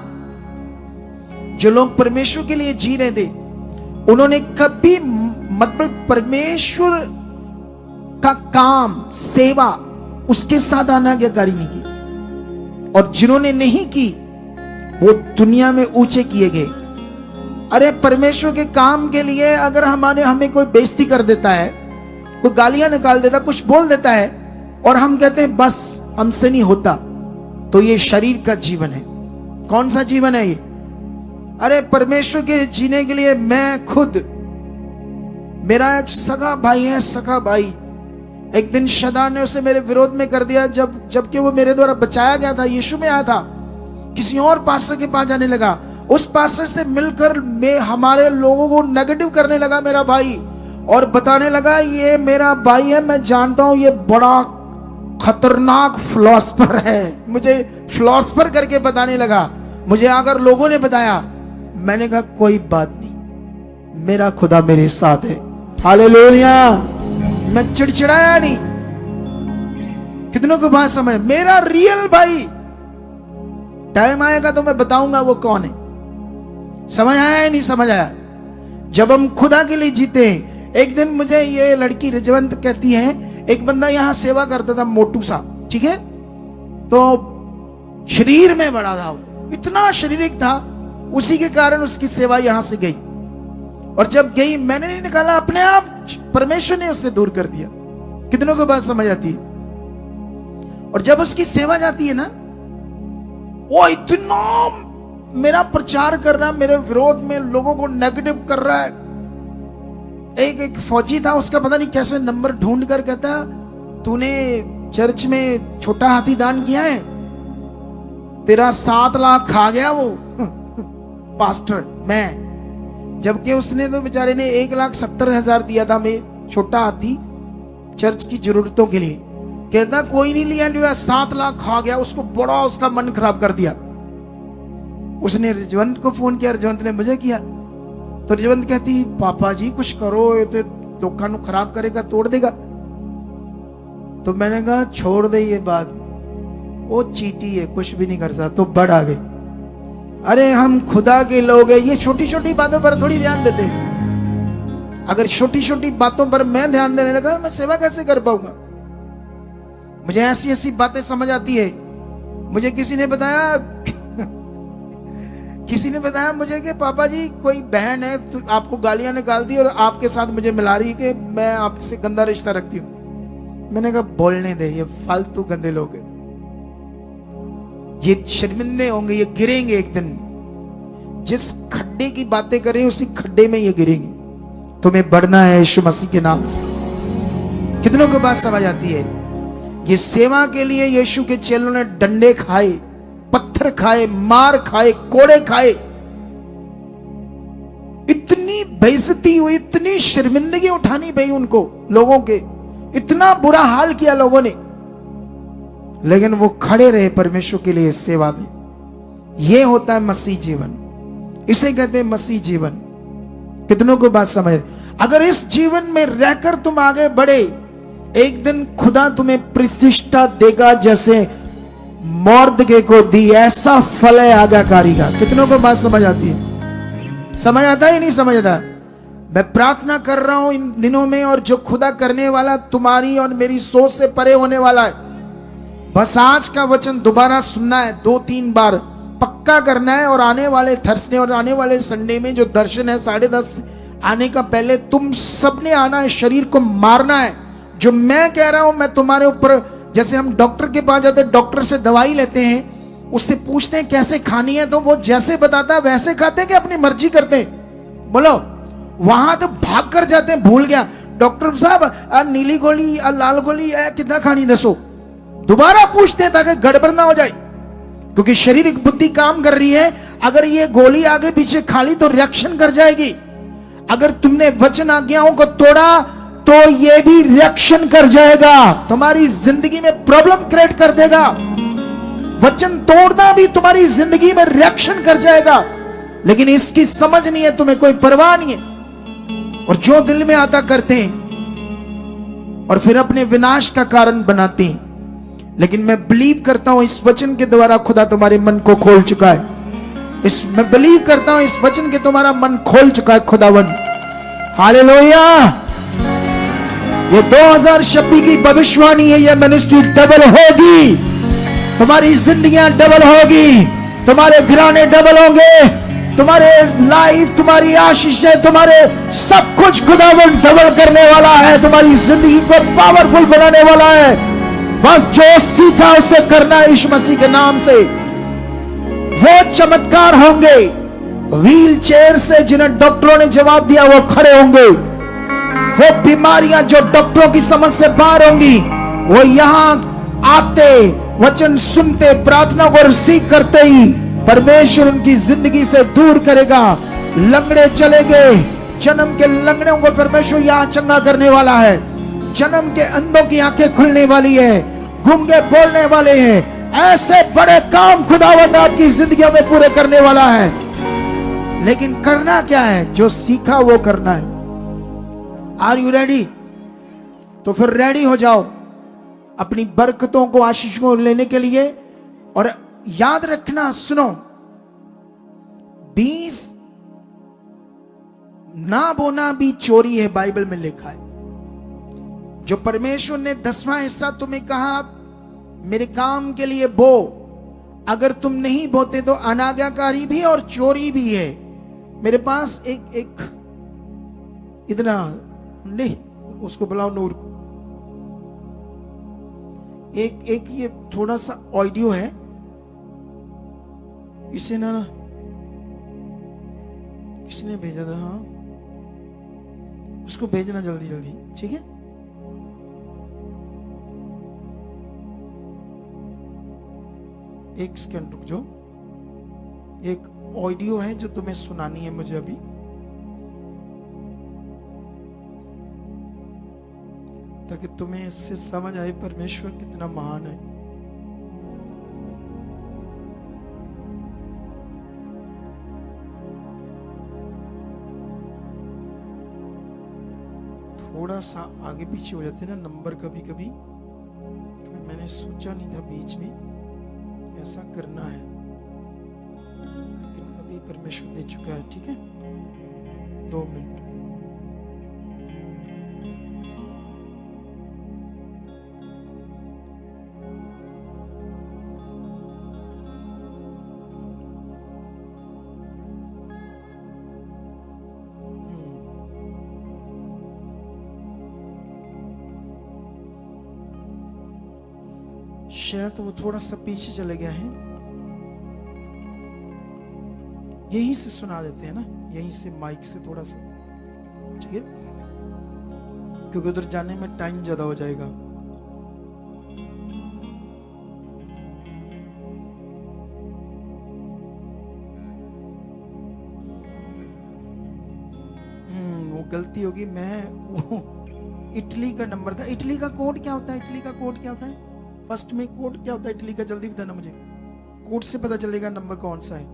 जो लोग परमेश्वर के लिए जी रहे थे उन्होंने कभी मतलब परमेश्वर का काम, सेवा, उसके साथ अनाज्ञाकारी नहीं की, और जिन्होंने नहीं की वो दुनिया में ऊंचे किए गए। अरे परमेश्वर के काम के लिए अगर हमें कोई बेइज्जती कर देता है, कोई गालियां निकाल देता, कुछ बोल देता है और हम कहते हैं बस हमसे नहीं होता, तो ये शरीर का जीवन है। कौन सा जीवन है ये? अरे परमेश्वर के जीने के लिए मैं खुद, मेरा एक सगा भाई है, सगा भाई, एक दिन शैतान ने उसे मेरे विरोध में कर दिया, जबकि वो मेरे द्वारा बचाया गया था, यीशु में आया था, किसी और पास्टर के पास जाने लगा, उस पास्टर से मिलकर मैं हमारे लोगों को नेगेटिव करने लगा मेरा भाई, और बताने लगा ये मेरा भाई है, मैं जानता हूं ये बड़ा खतरनाक फिलोसफर है, मुझे फिलोसफर करके बताने लगा। मुझे अगर लोगों ने बताया, मैंने कहा कोई बात नहीं, मेरा खुदा मेरे साथ है, हालेलुया। मैं चिड़चिड़ाया नहीं। कितनों को बात समझ? मेरा रियल भाई, टाइम आएगा तो मैं बताऊंगा वो कौन है। समझ आया या नहीं समझ आया? जब हम खुदा के लिए जीते हैं। एक दिन मुझे ये लड़की रिजवंत कहती है, एक बंदा यहां सेवा करता था, मोटू सा, ठीक है, तो शरीर में बड़ा था, वो इतना शारीरिक था, उसी के कारण उसकी सेवा यहां से गई, और जब गई मैंने नहीं निकाला, अपने आप परमेश्वर ने उससे दूर कर दिया। कितनों को बात समझ आती है? और जब उसकी सेवा जाती है ना, वो इतना मेरा प्रचार कर रहा है, मेरे विरोध में लोगों को नेगेटिव कर रहा है। एक फौजी था, उसका पता नहीं कैसे नंबर ढूंढ कर कहता, तूने चर्च में छोटा हाथी दान किया है, तेरा 7 लाख खा गया वो पास्टर मैं। जबकि उसने तो बेचारे ने 1,70,000 दिया था मैं छोटा हाथी चर्च की जरूरतों के लिए। कहता कोई नहीं लिया, 7 लाख खा गया। उसको बड़ा उसका मन खराब कर दिया। उसने रिजवंत को फोन किया, रिजवंत ने मुझे किया। तो रिजवंत कहती पापा जी कुछ करो, ये तो लोगों को खराब करेगा, तोड़ देगा। तो मैंने कहा छोड़ दे ये बात, वो चीटी है, कुछ भी नहीं कर सकता। तो बढ़ आ गई, अरे हम खुदा के लोग हैं, ये छोटी छोटी बातों पर थोड़ी ध्यान देते हैं। अगर छोटी छोटी बातों पर मैं ध्यान देने लगा, मैं सेवा कैसे कर पाऊंगा? मुझे ऐसी ऐसी बातें समझ आती है। मुझे किसी ने बताया मुझे कि पापा जी कोई बहन है तो आपको गालियां निकाल दी और आपके साथ मुझे मिला रही कि मैं आपसे गंदा रिश्ता रखती हूं। मैंने कहा बोलने दे, ये फालतू गंदे लोग हैं, ये शर्मिंदे होंगे, ये गिरेंगे एक दिन। जिस खड्डे की बातें करें उसी खड्डे में ये गिरेंगे। तुम्हें बढ़ना है यीशु मसीह के नाम से। कितनों को बात समझ आती है? ये सेवा के लिए यीशु के चेलों ने डंडे खाए, पत्थर खाए, मार खाए, कोड़े खाए, इतनी बेइज्जती हुई, इतनी शर्मिंदगी उठानी पड़ी उनको, लोगों के इतना बुरा हाल किया लोगों ने, लेकिन वो खड़े रहे परमेश्वर के लिए सेवा में। यह होता है मसीह जीवन, इसे कहते हैं मसीह जीवन। कितनों को बात समझ? अगर इस जीवन में रहकर तुम आगे बढ़े, एक दिन खुदा तुम्हें प्रतिष्ठा देगा जैसे मौर्दके को दी, ऐसा फल है आज्ञाकारी का। कितनों को बात समझ आती है? समझ आता है नहीं समझ आता? मैं प्रार्थना कर रहा हूं इन दिनों में, और जो खुदा करने वाला तुम्हारी और मेरी सोच से परे होने वाला है। बस आज का वचन दोबारा सुनना है, 2-3 बार पक्का करना है, और आने वाले थर्सडे और आने वाले संडे में जो दर्शन है 10:30 आने का पहले तुम सबने आना है, शरीर को मारना है। जो मैं कह रहा हूं मैं तुम्हारे ऊपर, जैसे हम डॉक्टर के पास जाते हैं, डॉक्टर से दवाई लेते हैं, उससे पूछते हैं कैसे खानी है, तो वो जैसे बताता है वैसे खाते हैं कि अपनी मर्जी करते हैं? बोलो। वहां तो भाग कर जाते हैं, भूल गया डॉक्टर साहब नीली गोली लाल गोली कितना खानी, दसो। दोबारा पूछते हैं ताकि गड़बड़ ना हो जाए, क्योंकि शारीरिक बुद्धि काम कर रही है। अगर ये गोली आगे पीछे खा ली तो रिएक्शन कर जाएगी। अगर तुमने वचन आज्ञाओं को तोड़ा तो ये भी रिएक्शन कर जाएगा, तुम्हारी जिंदगी में प्रॉब्लम क्रिएट कर देगा। वचन तोड़ना भी तुम्हारी जिंदगी में रिएक्शन कर जाएगा, लेकिन इसकी समझ नहीं है, तुम्हें कोई परवाह नहीं है, और जो दिल में आता करते हैं और फिर अपने विनाश का कारण बनाते हैं। लेकिन मैं बिलीव करता हूं इस वचन के द्वारा खुदा तुम्हारे मन को खोल चुका है। मैं बिलीव करता हूं इस वचन के तुम्हारा मन खोल चुका है खुदावन। हालेलुया। ये 2026 की भविष्यवाणी है, ये मिनिस्ट्री डबल होगी, तुम्हारी जिंदगियां डबल होगी, तुम्हारे घराने डबल होंगे, तुम्हारे लाइफ, तुम्हारी आशीषें, तुम्हारे सब कुछ खुदावन डबल करने वाला है, तुम्हारी जिंदगी को पावरफुल बनाने वाला है। बस जो सीखा उसे करना है यीशु मसीह के नाम से। वो चमत्कार होंगे, व्हील चेयर से जिन्हें डॉक्टरों ने जवाब दिया वो खड़े होंगे। वो बीमारियां जो डॉक्टरों की समझ से बाहर होंगी, वो यहां आते, वचन सुनते, प्रार्थना को रिसीव करते ही परमेश्वर उनकी जिंदगी से दूर करेगा। लंगड़े चलेंगे, जन्म के लंगड़ों को परमेश्वर यहां चंगा करने वाला है। जन्म के अंधों की आंखें खुलने वाली है, गूंगे बोलने वाले हैं। ऐसे बड़े काम खुदावंद आपकी जिंदगी में पूरे करने वाला है। लेकिन करना क्या है? जो सीखा वो करना है। Are you ready? तो फिर रेडी हो जाओ अपनी बरकतों को, आशीषों को लेने के लिए। और याद रखना, सुनो, 20 ना बोना भी चोरी है, बाइबल में लिखा है। जो परमेश्वर ने 10वां हिस्सा तुम्हें कहा मेरे काम के लिए बो, अगर तुम नहीं बोते तो अनाज्ञाकारी भी और चोरी भी है। मेरे पास एक इतना नहीं, उसको बुलाओ नूर को। एक ये थोड़ा सा ऑडियो है, इसे ना किसने भेजा था? हाँ, उसको भेजना जल्दी जल्दी, ठीक है? एक सेकंड रुक जाओ, एक ऑडियो है जो तुम्हें सुनानी है मुझे अभी, ताकि तुम्हें इससे समझ आए परमेश्वर कितना महान है। थोड़ा सा आगे पीछे हो जाते ना नंबर कभी कभी, तो मैंने सोचा नहीं था बीच में ऐसा करना है, लेकिन अभी परमेश्वर दे चुका है, ठीक है? 2 मिनट में। शायद वो थोड़ा सा पीछे चले गया है, यहीं से सुना देते हैं ना, यहीं से माइक से थोड़ा सा, ठीक है? क्योंकि उधर जाने में टाइम ज्यादा हो जाएगा। वो गलती होगी, मैं वो इटली का नंबर था। इटली का कोड क्या होता है? इटली का कोड क्या होता है? फर्स्ट में कोड क्या होता है इटली का? जल्दी बताना मुझे, कोड से पता चलेगा नंबर कौन सा है?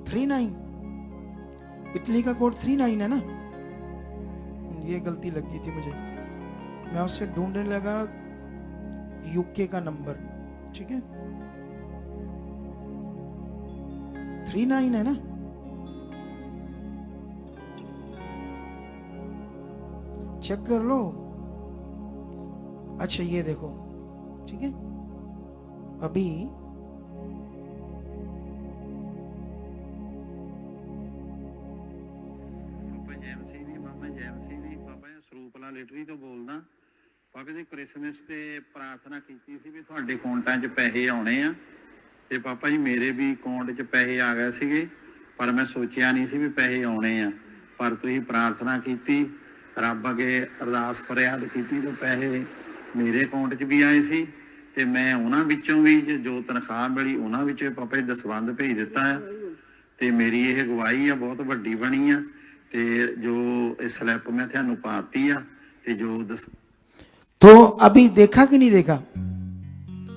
39। इटली का कोड 39 है ना? ये गलती लग गई थी मुझे, मैं उससे ढूंढने लगा यूके का नंबर, ठीक है? 39 है ना? चेक कर लो। अच्छा ये देखो, ठीक है? अभी ਸਰੂਪਲਾ ਲਿਟਰੀ ਤੋਂ ਬੋਲਦਾ। ਪਾਪੇ ਦੀ ਕ੍ਰਿਸਮਸ ਤੇ ਪ੍ਰਾਰਥਨਾ ਕੀਤੀ ਸੀ ਵੀ ਤੁਹਾਡੇ ਅਕਾਊਂਟਾਂ 'ਚ ਪੈਸੇ ਆਉਣੇ ਆ, ਤੇ ਪਾਪਾ ਜੀ ਮੇਰੇ ਵੀ ਅਕਾਊਂਟ 'ਚ ਪੈਸੇ ਆ ਗਏ ਸੀਗੇ, ਪਰ ਮੈਂ ਸੋਚਿਆ ਨਹੀਂ ਸੀ ਵੀ ਪੈਸੇ ਆਉਣੇ ਆ। ਪਰ ਤੁਸੀਂ ਪ੍ਰਾਰਥਨਾ ਕੀਤੀ, ਰੱਬ ਅੱਗੇ ਅਰਦਾਸ ਫਰਿਆਦ ਕੀਤੀ ਤੇ ਪੈਸੇ ਮੇਰੇ ਅਕਾਊਂਟ 'ਚ ਵੀ ਆਏ ਸੀ, ਤੇ ਮੈਂ ਉਹਨਾਂ ਵਿੱਚੋਂ ਵੀ ਜੋ ਤਨਖਾਹ ਮਿਲੀ ਉਹਨਾਂ ਵਿੱਚੋਂ ਪਾਪਾ ਜੀ ਦਸਵੰਧ ਭੇਜ ਦਿੱਤਾ ਹੈ। ਤੇ ਮੇਰੀ ਇਹ ਗਵਾਹੀ ਆ ਬਹੁਤ ਵੱਡੀ ਬਣੀ ਆ, ਤੇ ਜੋ स्लैप में थानू पाती आ, ते जो तो अभी देखा कि नहीं देखा?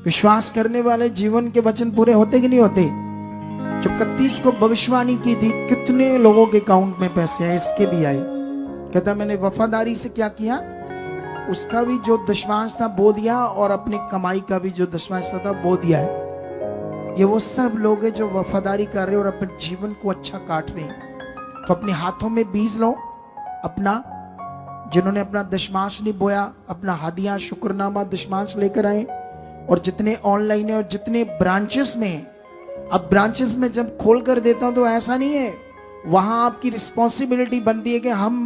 विश्वास करने वाले जीवन के वचन पूरे होते कि नहीं होते? जो 31 को भविष्यवाणी की थी, कितने लोगों के अकाउंट में पैसे आए? इसके भी आए। कहता मैंने वफादारी से क्या किया, उसका भी जो दशमांश था वो दिया, और अपनी कमाई का भी जो दशमांश था वो दिया है। ये वो सब लोग हैं जो वफादारी कर रहे हैं और अपने जीवन को अच्छा काट रहे हैं। तो अपने हाथों में बीज लो अपना, जिन्होंने अपना दशमांश नहीं बोया, अपना हदिया शुक्रनामा दशमांश लेकर आए। और जितने ऑनलाइन है और जितने ब्रांचेस में है, अब ब्रांचेस में जब खोल कर देता हूं तो ऐसा नहीं है, वहां आपकी रिस्पॉन्सिबिलिटी बनती है कि हम